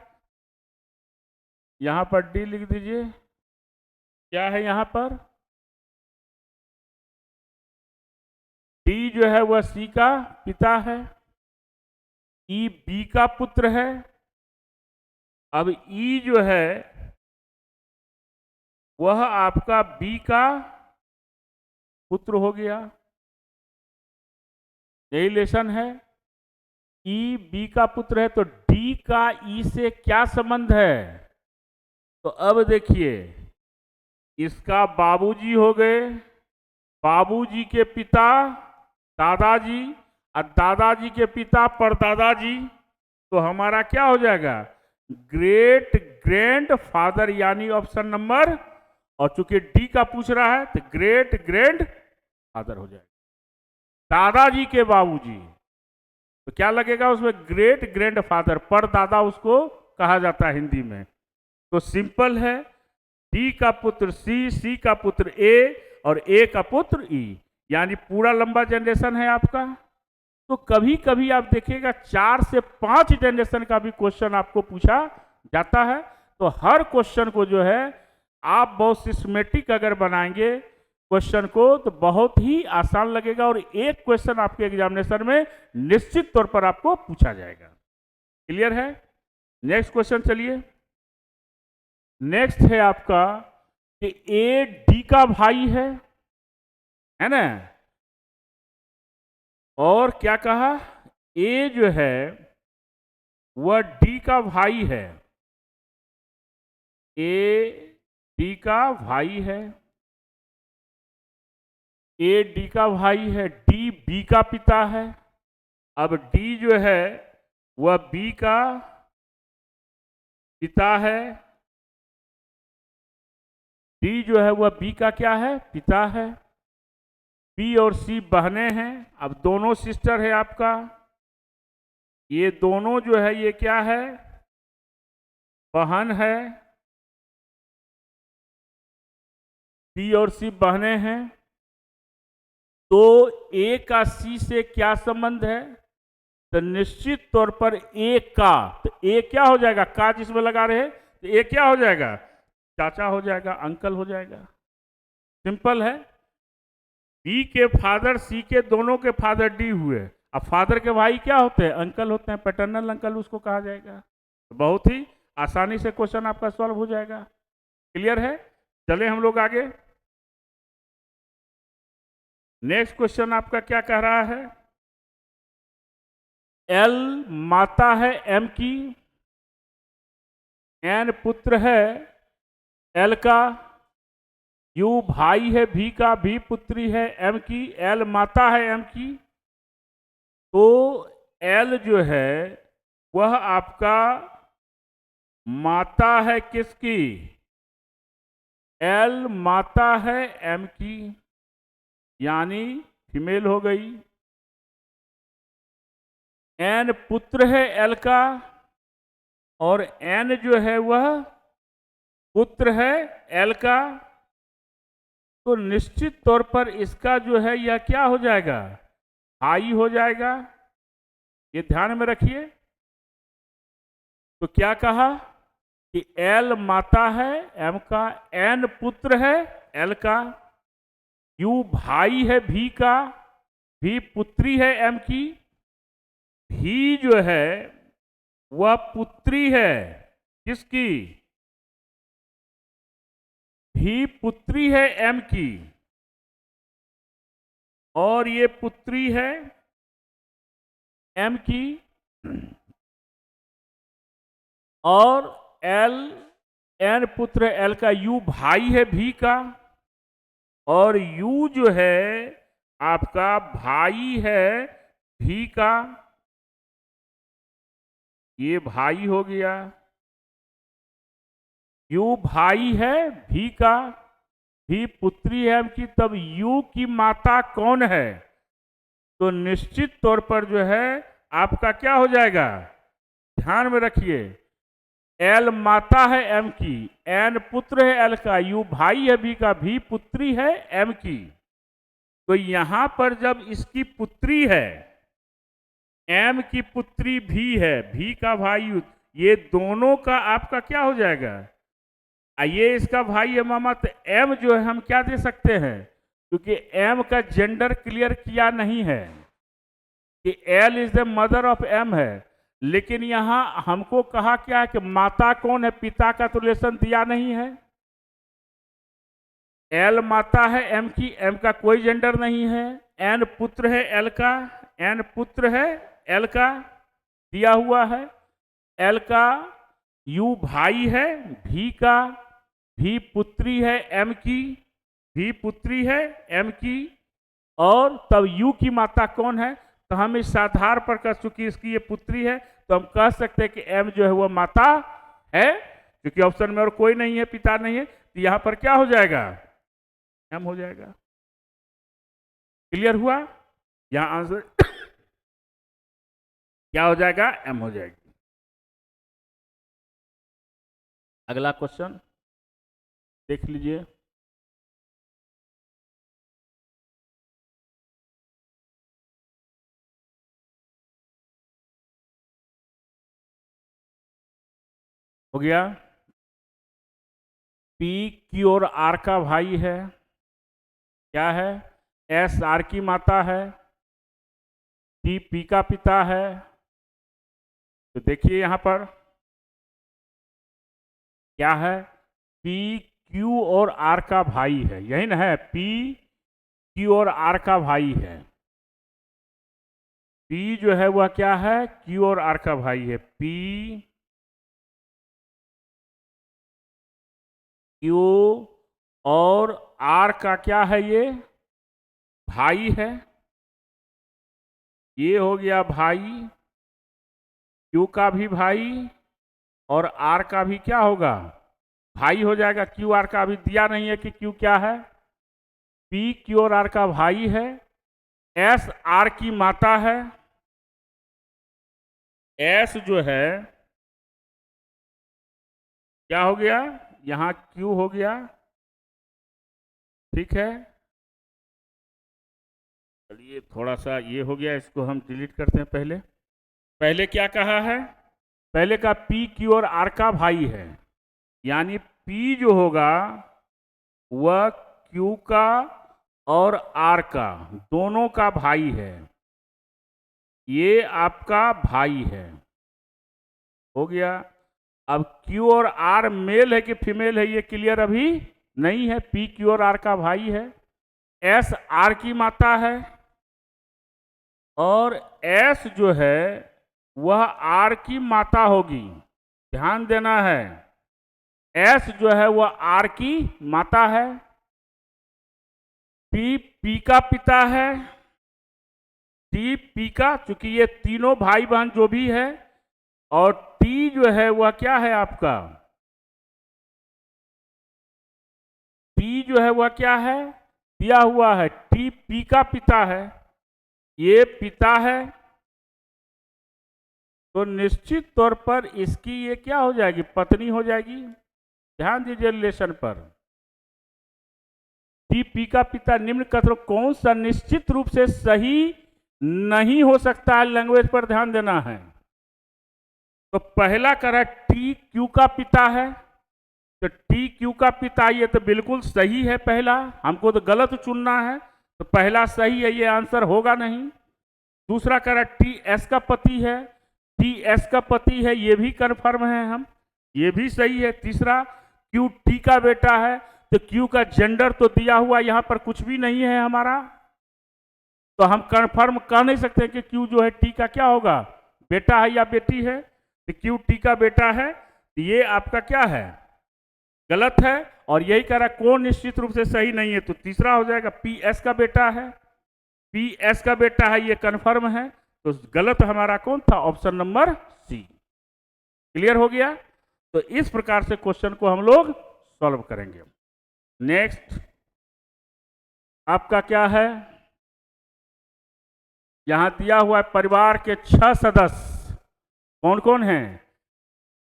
यहां पर डी लिख दीजिए, क्या है यहां पर, डी जो है वह सी का पिता है, ई बी का पुत्र है। अब ई जो है वह आपका बी का पुत्र हो गया, यही रिलेशन है, ई बी का पुत्र है, तो डी का ई से क्या संबंध है, तो अब देखिए इसका बाबूजी हो गए, बाबूजी के पिता दादाजी, और दादाजी के पिता परदादाजी, तो हमारा क्या हो जाएगा, ग्रेट ग्रैंड फादर, यानी ऑप्शन नंबर, और चूंकि डी का पूछ रहा है तो ग्रेट ग्रैंड फादर हो जाएगा, दादाजी के बाबूजी, तो क्या लगेगा उसमें, ग्रेट ग्रैंड फादर, परदादा उसको कहा जाता है हिंदी में। तो सिंपल है, डी का पुत्र सी, सी का पुत्र ए और ए का पुत्र ई, यानी पूरा लंबा जनरेशन है आपका। तो कभी कभी आप देखिएगा 4 से 5 जनरेशन का भी क्वेश्चन आपको पूछा जाता है। तो हर क्वेश्चन को जो है आप बहुत सिस्टमेटिक अगर बनाएंगे क्वेश्चन को तो बहुत ही आसान लगेगा, और एक क्वेश्चन आपके एग्जामिनेशन में निश्चित तौर पर आपको पूछा जाएगा। क्लियर है। नेक्स्ट क्वेश्चन चलिए। नेक्स्ट है आपका कि ए डी का भाई है ना, और क्या कहा, ए जो है वह डी का भाई है, ए डी का भाई है, ए डी का भाई है, डी बी का पिता है। अब डी जो है वह बी का पिता है, डी जो है वह बी का क्या है, पिता है। बी और सी बहनें हैं। अब दोनों सिस्टर है आपका, ये दोनों जो है ये क्या है, बहन है। बी और सी बहनें हैं। तो ए का सी से क्या संबंध है, तो निश्चित तौर पर ए का, तो ए क्या हो जाएगा, का जिसमें लगा रहे तो ए क्या हो जाएगा, चाचा हो जाएगा, अंकल हो जाएगा। सिंपल है। बी के फादर सी के दोनों के फादर डी हुए। अब फादर के भाई क्या होते हैं, अंकल होते हैं, पैटर्नल अंकल उसको कहा जाएगा। तो बहुत ही आसानी से क्वेश्चन आपका सॉल्व हो जाएगा। क्लियर है। चले हम लोग आगे। नेक्स्ट क्वेश्चन आपका क्या कह रहा है, एल माता है एम की, एन पुत्र है एल का, यू भाई है भी का, भी पुत्री है एम की, एल माता है एम की। तो एल जो है वह आपका माता है किसकी, एल माता है एम की, यानी फीमेल हो गई। एन पुत्र है एल का, और एन जो है वह पुत्र है एल का। तो निश्चित तौर पर इसका जो है यह क्या हो जाएगा, भाई हो जाएगा। ये ध्यान में रखिए। तो क्या कहा कि एल माता है एम का, एन पुत्र है एल का, यू भाई है भी का, भी पुत्री है एम की, भी जो है वह पुत्री है किसकी, भी पुत्री है एम की, और ये पुत्री है एम की, और एल एन पुत्र एल का, यू भाई है भी का, और यू जो है आपका भाई है भी का। ये भाई हो गया, यू भाई है भी का, भी पुत्री है की। तब यू की माता कौन है, तो निश्चित तौर पर जो है आपका क्या हो जाएगा, ध्यान में रखिए, एल माता है एम की, एन पुत्र है एल का, यू भाई है भी का, भी पुत्री है एम की। तो यहां पर जब इसकी पुत्री है, एम की पुत्री भी है, भी का भाई, ये दोनों का आपका क्या हो जाएगा, ये इसका भाई है मामा। तो एम जो है हम क्या दे सकते हैं, क्योंकि एम का जेंडर क्लियर किया नहीं है कि L is the mother of M है, लेकिन यहां हमको कहा क्या है कि माता कौन है, पिता का तो रिलेशन दिया नहीं है। एल माता है एम की, एम का कोई जेंडर नहीं है। एन पुत्र है एल का, एन पुत्र है एल का, दिया हुआ है। एल का यू भाई है भी का, भी पुत्री है एम की, भी पुत्री है एम की, और तब यू की माता कौन है, तो हम इस आधार पर कह चूंकि इसकी ये पुत्री है तो हम कह सकते हैं कि एम जो है वह माता है, क्योंकि ऑप्शन में और कोई नहीं है, पिता नहीं है। तो यहां पर क्या हो जाएगा, एम हो जाएगा। क्लियर हुआ। यहां आंसर क्या हो जाएगा, एम हो जाएगी। अगला क्वेश्चन देख लीजिए। हो गया। पी क्यू और आर का भाई है, क्या है, एस आर की माता है, टी पी का पिता है। तो देखिए यहां पर क्या है, पी क्यू और आर का भाई है, यही ना है, पी क्यू और आर का भाई है। पी जो है वह क्या है, क्यू और आर का भाई है। पी क्यू और आर का क्या है, ये भाई है। ये हो गया भाई, क्यू का भी भाई और आर का भी क्या होगा, भाई हो जाएगा। क्यू आर का अभी दिया नहीं है कि क्यू क्या है, पी क्यू और आर का भाई है। एस आर की माता है। एस जो है क्या हो गया, यहां क्यू हो गया, ठीक है। चलिए थोड़ा सा ये हो गया, इसको हम डिलीट करते हैं। पहले क्या कहा है, पहले का पी क्यू और आर का भाई है, यानी पी जो होगा वह क्यू का और आर का दोनों का भाई है। ये आपका भाई है, हो गया। अब क्यू और आर मेल है कि फीमेल है ये क्लियर अभी नहीं है। पी क्यू और आर का भाई है। एस आर की माता है और एस जो है वह आर की माता होगी, ध्यान देना है। एस जो है वह आर की माता है। पी का पिता है। टी पी का, चूंकि ये तीनों भाई बहन जो भी है, और टी जो है वह क्या है आपका, टी जो है वह क्या है, दिया हुआ है टी पी का पिता है, ये पिता है। तो निश्चित तौर पर इसकी ये क्या हो जाएगी, पत्नी हो जाएगी। ध्यान दीजिए रिलेशन पर। टी पी का पिता निम्न कथनों कौन सा निश्चित रूप से सही नहीं हो सकता है, लैंग्वेज पर ध्यान देना है। तो पहला कह रहा है टी क्यू का पिता है, तो टी क्यू का पिता ये तो बिल्कुल सही है पहला, हमको तो गलत चुनना है, तो पहला सही है, ये आंसर होगा नहीं। दूसरा कह रहा है टी एस का पति है, टी एस का पति है, ये भी कन्फर्म है हम, ये भी सही है। तीसरा क्यू टी का बेटा है, तो क्यू का जेंडर तो दिया हुआ यहां पर कुछ भी नहीं है हमारा, तो हम कन्फर्म कह नहीं सकते कि क्यू जो है टी का क्या होगा, बेटा है या बेटी है। तो क्यू टी का बेटा है, तो ये आपका क्या है, गलत है। और यही कह रहा है कौन निश्चित रूप से सही नहीं है, तो तीसरा हो जाएगा पी एस का बेटा है, पी एस का बेटा है, ये कन्फर्म है। तो गलत हमारा कौन था, ऑप्शन नंबर सी। क्लियर हो गया। तो इस प्रकार से क्वेश्चन को हम लोग सॉल्व करेंगे। नेक्स्ट आपका क्या है, यहां दिया हुआ है परिवार के 6 सदस्य कौन कौन हैं,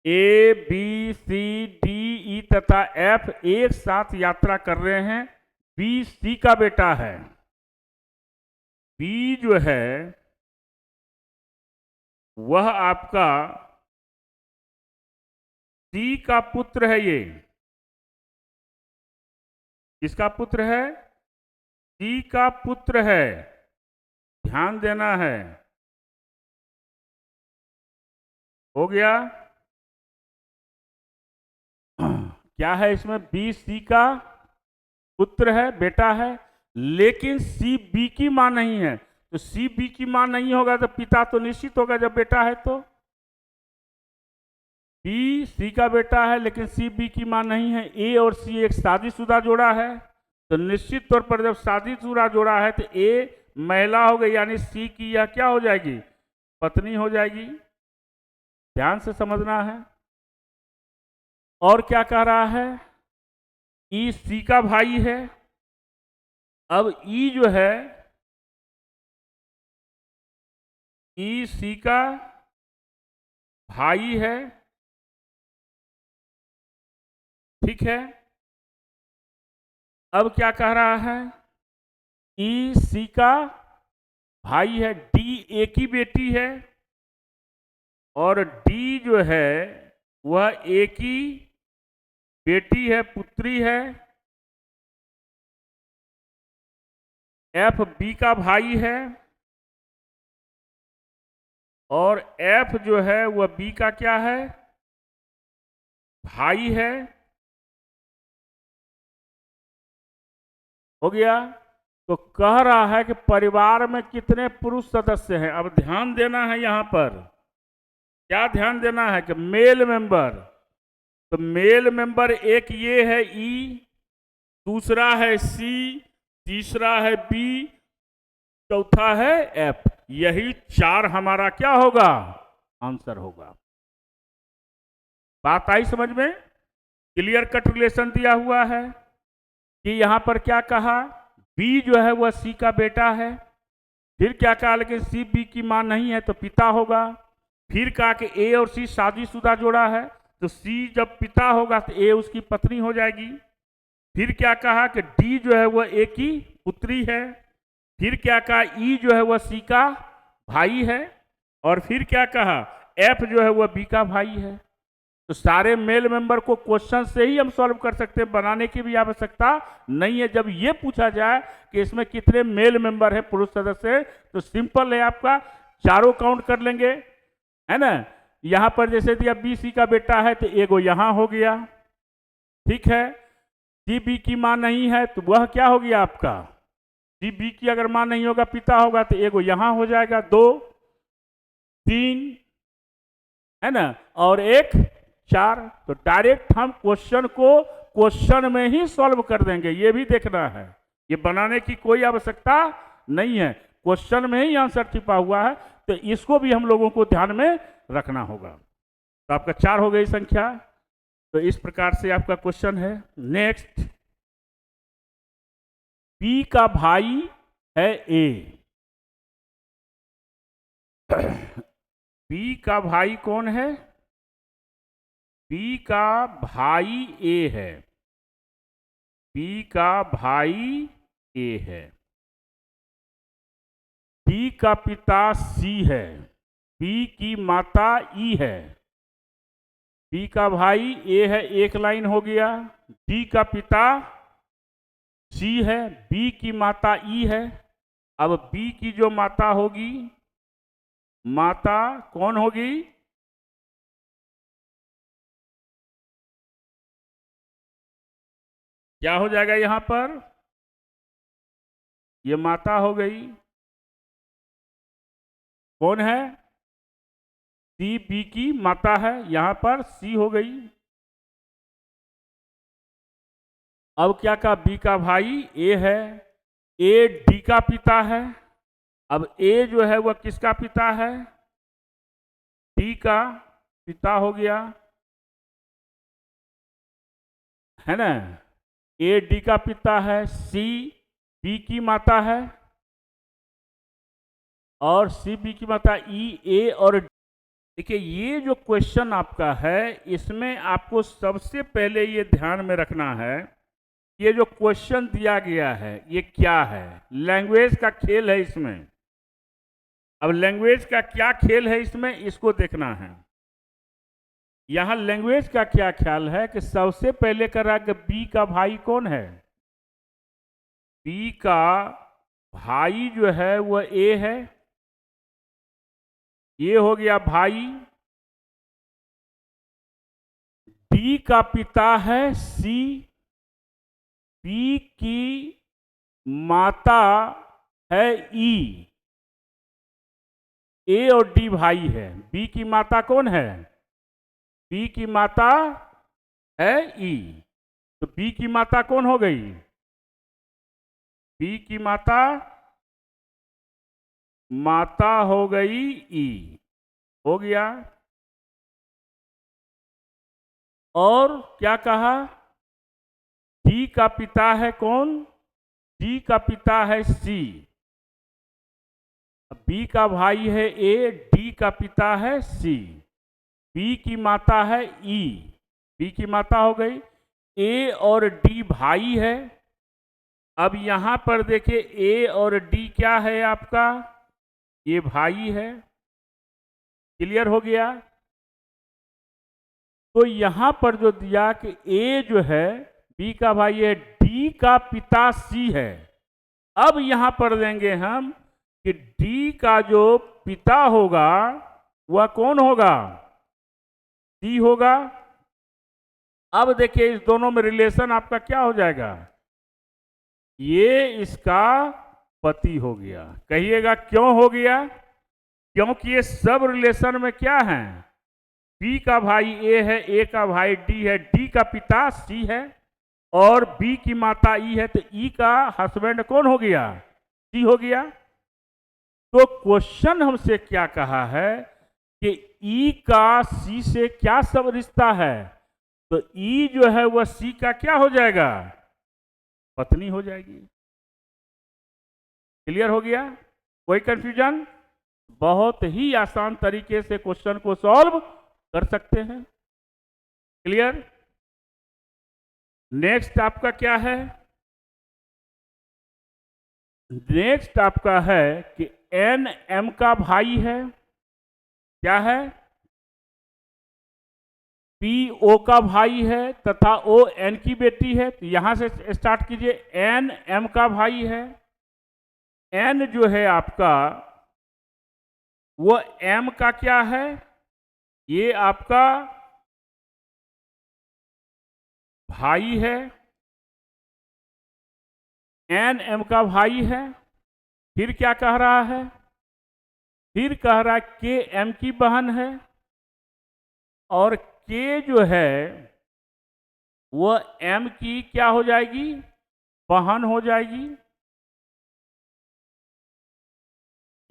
A B C D E तथा एफ एक साथ यात्रा कर रहे हैं। बी सी का बेटा है, बी जो है वह आपका सी का पुत्र है। ये किसका पुत्र है, सी का पुत्र है, ध्यान देना है। हो गया। क्या है इसमें, बी सी का पुत्र है, बेटा है, लेकिन सी बी की मां नहीं है। तो सी बी की मां नहीं होगा तो पिता तो निश्चित होगा जब बेटा है। तो बी सी का बेटा है लेकिन सी बी की मां नहीं है। ए और सी एक शादीशुदा जोड़ा है, तो निश्चित तौर पर जब शादीशुदा जोड़ा है तो ए महिला हो गई, यानी सी की यह क्या हो जाएगी, पत्नी हो जाएगी। ध्यान से समझना है। और क्या कह रहा है, ई सी का भाई है। अब ई जो है ई सी का भाई है, ठीक है। अब क्या कह रहा है, ई सी का भाई है, डी ए की बेटी है, और डी जो है वह ए की बेटी है, पुत्री है। एफ बी का भाई है, और एफ जो है वह बी का क्या है, भाई है। हो गया। तो कह रहा है कि परिवार में कितने पुरुष सदस्य हैं। अब ध्यान देना है, यहां पर क्या ध्यान देना है कि मेल मेंबर तो मेल मेंबर एक ये है ई, दूसरा है सी, तीसरा है बी, चौथा है एफ। यही 4 हमारा क्या होगा, आंसर होगा। बात आई समझ में? क्लियर कट रिलेशन दिया हुआ है कि यहां पर क्या कहा, बी जो है वह सी का बेटा है। फिर क्या कहा, लेकिन सी बी की मां नहीं है तो पिता होगा। फिर कहा कि ए और सी शादीशुदा जोड़ा है, तो सी जब पिता होगा तो ए उसकी पत्नी हो जाएगी। फिर क्या कहा कि डी जो है वह ए की पुत्री है। फिर क्या कहा, ई जो है वह सी का भाई है। और फिर क्या कहा, एफ जो है वह बी का भाई है। तो सारे मेल मेंबर को क्वेश्चन से ही हम सॉल्व कर सकते हैं, बनाने की भी आवश्यकता नहीं है। जब ये पूछा जाए कि इसमें कितने मेल मेंबर है पुरुष सदस्य, तो सिंपल है, आपका चारों काउंट कर लेंगे, है ना। यहां पर जैसे दिया बी सी का बेटा है तो एगो यहां हो गया, ठीक है। सी बी की मां नहीं है तो वह क्या हो गया आपका, सी बी की अगर मां नहीं होगा पिता होगा तो एगो यहां हो जाएगा, 2 3 है ना, और 1 4। तो डायरेक्ट हम क्वेश्चन को क्वेश्चन में ही सॉल्व कर देंगे, ये भी देखना है, ये बनाने की कोई आवश्यकता नहीं है, क्वेश्चन में ही आंसर छिपा हुआ है। तो इसको भी हम लोगों को ध्यान में रखना होगा। तो आपका 4 हो गई संख्या। तो इस प्रकार से आपका क्वेश्चन है। नेक्स्ट, बी का भाई है ए। बी का भाई कौन है, बी का भाई ए है, बी का भाई ए है। बी का पिता सी है, बी की माता ई है। बी का भाई ए है, एक लाइन हो गया। बी का पिता सी है, बी की माता ई है। अब बी की जो माता होगी, माता कौन होगी, क्या हो जाएगा यहां पर, ये माता हो गई, कौन है, सी बी की माता है, यहां पर सी हो गई। अब क्या कहा, बी का भाई ए है, ए डी का पिता है। अब ए जो है वह किसका पिता है, डी का पिता हो गया, है ना। ए डी का पिता है, सी बी की माता है, और सी बी की माता ई, ए और देखिए ये जो क्वेश्चन आपका है, इसमें आपको सबसे पहले ये ध्यान में रखना है, ये जो क्वेश्चन दिया गया है ये क्या है, लैंग्वेज का खेल है इसमें। अब लैंग्वेज का क्या खेल है इसमें, इसको देखना है। यहां लैंग्वेज का क्या ख्याल है कि सबसे पहले कर रहा है कि बी का भाई कौन है, बी का भाई जो है वह ए है, ये हो गया भाई। डी का पिता है सी, बी की माता है ई, ए और डी भाई है। बी की माता कौन है, बी की माता है ई, तो बी की माता कौन हो गई, बी की माता हो गई ई, हो गया। और क्या कहा, डी का पिता है कौन, डी का पिता है सी, बी का भाई है ए, डी का पिता है सी, बी की माता है ई, बी की माता हो गई। ए और डी भाई है। अब यहां पर देखिए ए और डी क्या है आपका, ये भाई है, क्लियर हो गया। तो यहां पर जो दिया कि ए जो है बी का भाई है, डी का पिता सी है। अब यहां पर देंगे हम कि डी का जो पिता होगा वह कौन होगा, सी होगा। अब देखिए इस दोनों में रिलेशन आपका क्या हो जाएगा, ये इसका पति हो गया। कहिएगा क्यों हो गया, क्योंकि ये सब रिलेशन में क्या है, बी का भाई ए है, ए का भाई डी है, डी का पिता सी है और बी की माता ई है, तो ई का हस्बैंड कौन हो गया? सी हो गया। तो क्वेश्चन हमसे क्या कहा है कि ई का सी से क्या सब रिश्ता है? तो ई जो है वह सी का क्या हो जाएगा? पत्नी हो जाएगी। क्लियर हो गया? कोई कंफ्यूजन? बहुत ही आसान तरीके से क्वेश्चन को सॉल्व कर सकते हैं। क्लियर? नेक्स्ट आपका क्या है? नेक्स्ट आपका है कि एन एम का भाई है। क्या है? पी ओ का भाई है तथा ओ एन की बेटी है। तो यहां से स्टार्ट कीजिए। एन एम का भाई है। एन जो है आपका वो एम का क्या है? ये आपका भाई है। एन एम का भाई है। फिर क्या कह रहा है? फिर कह रहा है के एम की बहन है और के जो है वो एम की क्या हो जाएगी? बहन हो जाएगी।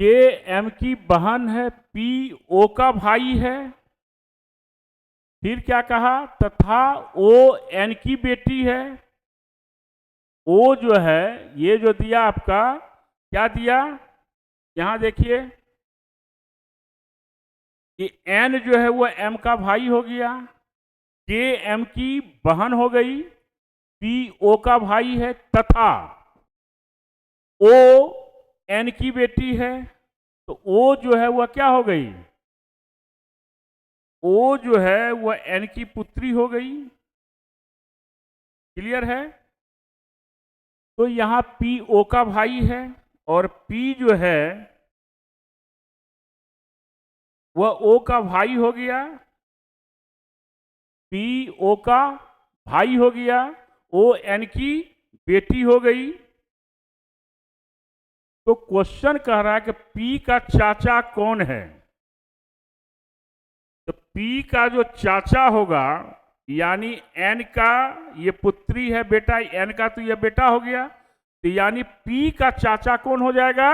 के एम की बहन है। पी ओ का भाई है। फिर क्या कहा? तथा ओ एन की बेटी है। ओ जो है ये जो दिया आपका, क्या दिया? यहां देखिए कि एन जो है वो एम का भाई हो गया, के एम की बहन हो गई, पी ओ का भाई है तथा ओ एन की बेटी है। तो ओ जो है वह क्या हो गई? ओ जो है वह एन की पुत्री हो गई। क्लियर है? तो यहां पी ओ का भाई है और पी जो है वह ओ का भाई हो गया। पी ओ का भाई हो गया, ओ एन की बेटी हो गई। तो क्वेश्चन कह रहा है कि पी का चाचा कौन है? तो पी का जो चाचा होगा, यानी एन का ये पुत्री है बेटा, एन का तो ये बेटा हो गया, तो यानी पी का चाचा कौन हो जाएगा?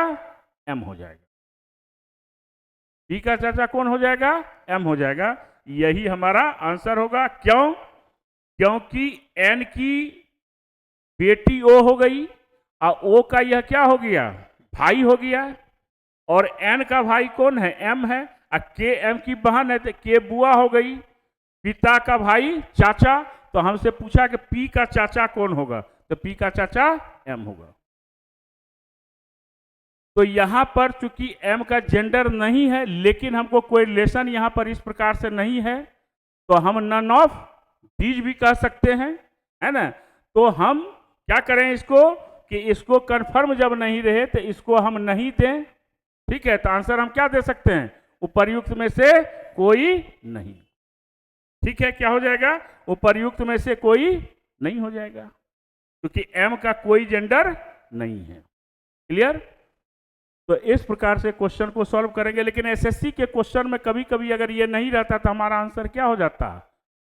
एम हो जाएगा। पी का चाचा कौन हो जाएगा? एम हो जाएगा। यही हमारा आंसर होगा। क्यों? क्योंकि एन की बेटी ओ हो गई और ओ का यह क्या हो गया? भाई हो गया। और एन का भाई कौन है? एम है। और के एम की बहन है तो के बुआ हो गई। पिता का भाई चाचा। तो हमसे पूछा कि पी का चाचा कौन होगा? तो पी का चाचा एम होगा। तो यहां पर चूंकि एम का जेंडर नहीं है, लेकिन हमको कोई रिलेशन यहां पर इस प्रकार से नहीं है, तो हम नन ऑफ दीज भी कह सकते हैं, है ना? तो हम क्या करें इसको कि इसको कंफर्म जब नहीं रहे तो इसको हम नहीं दें। ठीक है? तो आंसर हम क्या दे सकते हैं? उपर्युक्त में से कोई नहीं। ठीक है? क्या हो जाएगा? उपर्युक्त में से कोई नहीं हो जाएगा, क्योंकि एम का कोई जेंडर नहीं है। क्लियर? तो इस प्रकार से क्वेश्चन को सॉल्व करेंगे। लेकिन एसएससी के क्वेश्चन में कभी कभी अगर ये नहीं रहता तो हमारा आंसर क्या हो जाता?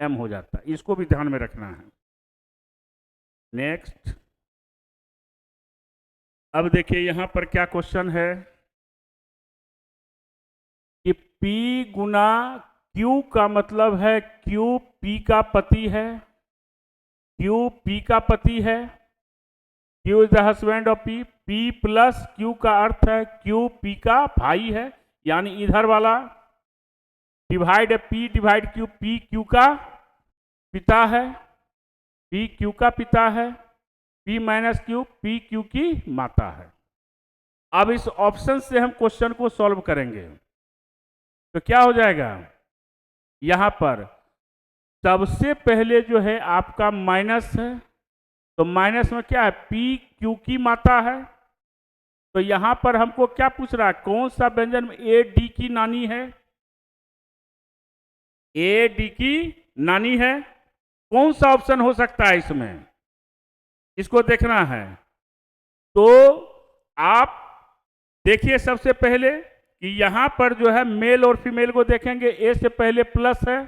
एम हो जाता। इसको भी ध्यान में रखना है। नेक्स्ट, अब देखिए यहां पर क्या क्वेश्चन है कि P गुना Q का मतलब है Q P का पति है। Q P का पति है। Q is the husband of P। P plus Q का अर्थ है Q P का भाई है, यानी इधर वाला divide P divide Q। P Q का पिता है। P Q का पिता है। P minus Q, P Q की माता है। अब इस ऑप्शन से हम क्वेश्चन को सॉल्व करेंगे तो क्या हो जाएगा? यहां पर सबसे पहले जो है आपका माइनस है, तो माइनस में क्या है? P Q की माता है। तो यहां पर हमको क्या पूछ रहा है? कौन सा व्यंजन में A D की नानी है? A D की नानी है। कौन सा ऑप्शन हो सकता है इसमें? इसको देखना है। तो आप देखिए सबसे पहले कि यहां पर जो है मेल और फीमेल को देखेंगे, ए से पहले प्लस है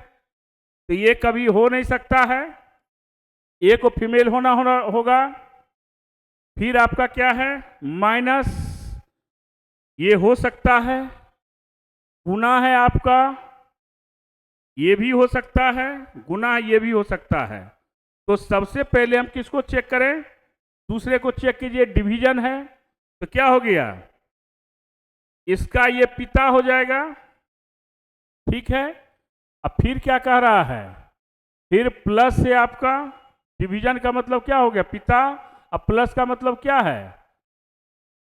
तो ये कभी हो नहीं सकता है, ए को फीमेल होना होगा। फिर आपका क्या है, माइनस, ये हो सकता है, गुना है आपका, ये भी हो सकता है, गुना ये भी हो सकता है। तो सबसे पहले हम किसको चेक करें, दूसरे को चेक कीजिए, डिवीजन है तो क्या हो गया, इसका ये पिता हो जाएगा, ठीक है। अब फिर क्या कह रहा है, फिर प्लस से आपका डिवीजन का मतलब क्या हो गया, पिता। अब प्लस का मतलब क्या है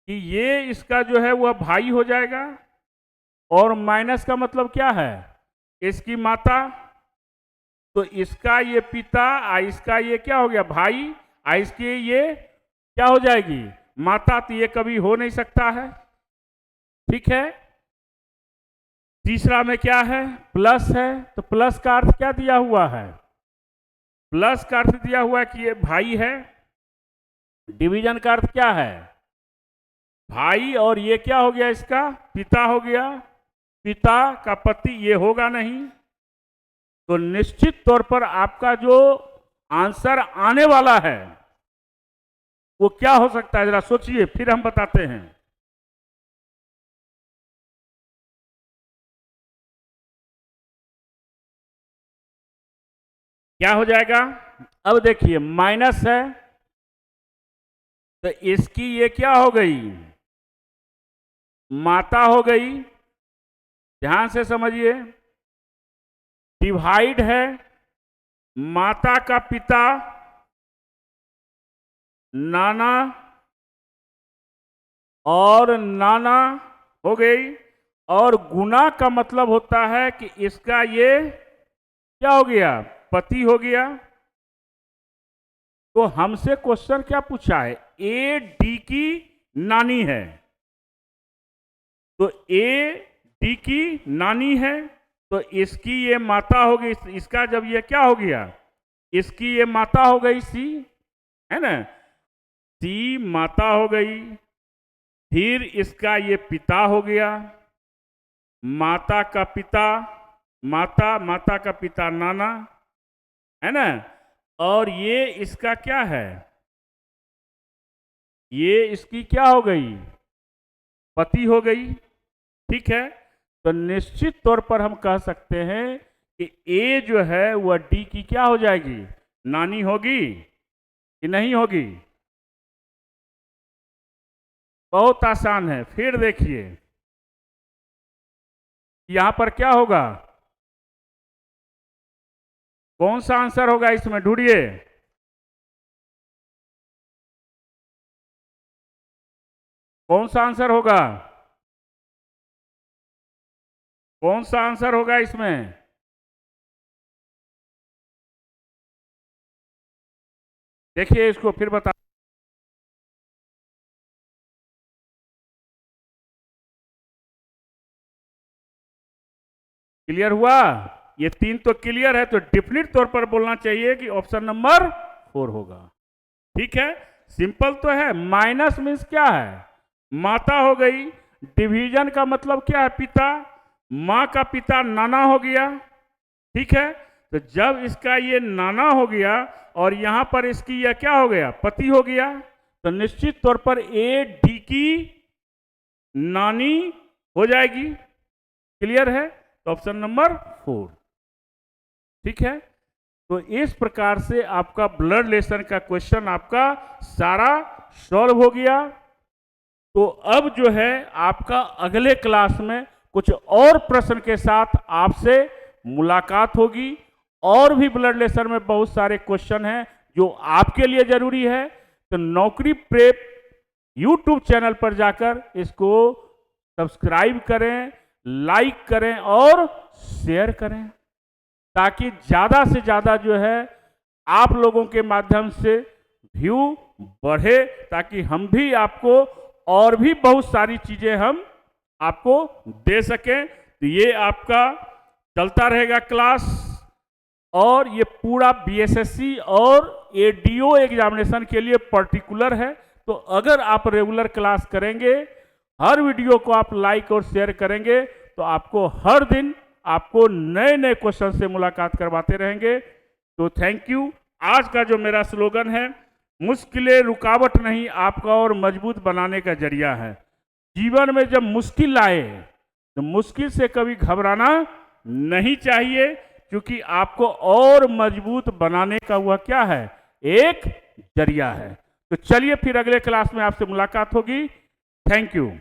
कि ये इसका जो है वह भाई हो जाएगा, और माइनस का मतलब क्या है, इसकी माता। तो इसका ये पिता, इसका ये क्या हो गया भाई, इसके ये क्या हो जाएगी माता, तो ये कभी हो नहीं सकता है, ठीक है। तीसरा में क्या है, प्लस है, तो प्लस का अर्थ क्या दिया हुआ है, प्लस का अर्थ दिया हुआ है कि ये भाई है। डिवीजन का अर्थ क्या है, भाई, और ये क्या हो गया, इसका पिता हो गया, पिता का पति ये होगा नहीं। तो निश्चित तौर पर आपका जो आंसर आने वाला है वो क्या हो सकता है, जरा सोचिए, फिर हम बताते हैं। क्या हो जाएगा, अब देखिए माइनस है तो इसकी ये क्या हो गई, माता हो गई, ध्यान से समझिए। डिवाइड है, माता का पिता नाना, और नाना हो गई, और गुना का मतलब होता है कि इसका ये क्या हो गया, पति हो गया। तो हमसे क्वेश्चन क्या पूछा है, ए डी की नानी है, तो ए डी की नानी है तो इसकी ये माता हो गई, इसका जब ये क्या हो गया, इसकी ये माता हो गई सी, है ना, सी माता हो गई। फिर इसका ये पिता हो गया, माता का पिता माता, माता का पिता नाना, है ना, और ये इसका क्या है, ये इसकी क्या हो गई, पति हो गई, ठीक है। तो निश्चित तौर पर हम कह सकते हैं कि ए जो है वह डी की क्या हो जाएगी, नानी होगी कि नहीं होगी। बहुत आसान है। फिर देखिए यहां पर क्या होगा, कौन सा आंसर होगा इसमें, ढूंढिए। कौन सा आंसर होगा, कौन सा आंसर होगा इसमें, देखिए इसको फिर बता। क्लियर हुआ, ये तीन तो क्लियर है, तो डेफिनेट तौर पर बोलना चाहिए कि ऑप्शन नंबर 4 होगा, ठीक है। सिंपल तो है। माइनस मीन्स क्या है, माता हो गई, डिवीजन का मतलब क्या है, पिता, माँ का पिता नाना हो गया, ठीक है। तो जब इसका ये नाना हो गया और यहां पर इसकी यह क्या हो गया, पति हो गया, तो निश्चित तौर पर ए डी की नानी हो जाएगी। क्लियर है, तो ऑप्शन नंबर 4, ठीक है। तो इस प्रकार से आपका ब्लड रिलेशन का क्वेश्चन आपका सारा सॉल्व हो गया। तो अब जो है आपका अगले क्लास में कुछ और प्रश्न के साथ आपसे मुलाकात होगी। और भी ब्लड रिलेशन में बहुत सारे क्वेश्चन हैं जो आपके लिए जरूरी है। तो नौकरी प्रेप यूट्यूब चैनल पर जाकर इसको सब्सक्राइब करें, लाइक करें और शेयर करें, ताकि ज़्यादा से ज़्यादा जो है आप लोगों के माध्यम से व्यू बढ़े, ताकि हम भी आपको और भी बहुत सारी चीज़ें हम आपको दे सकें। तो ये आपका चलता रहेगा क्लास, और ये पूरा बीएसएससी और एडीओ एग्जामिनेशन के लिए पर्टिकुलर है। तो अगर आप रेगुलर क्लास करेंगे हर वीडियो को आप लाइक और शेयर करेंगे तो आपको हर दिन आपको नए नए क्वेश्चन से मुलाकात करवाते रहेंगे। तो थैंक यू। आज का जो मेरा स्लोगन है, मुश्किलें रुकावट नहीं आपका और मजबूत बनाने का जरिया है। जीवन में जब मुश्किल आए तो मुश्किल से कभी घबराना नहीं चाहिए, क्योंकि आपको और मजबूत बनाने का वह क्या है, एक जरिया है। तो चलिए फिर अगले क्लास में आपसे मुलाकात होगी। Thank you.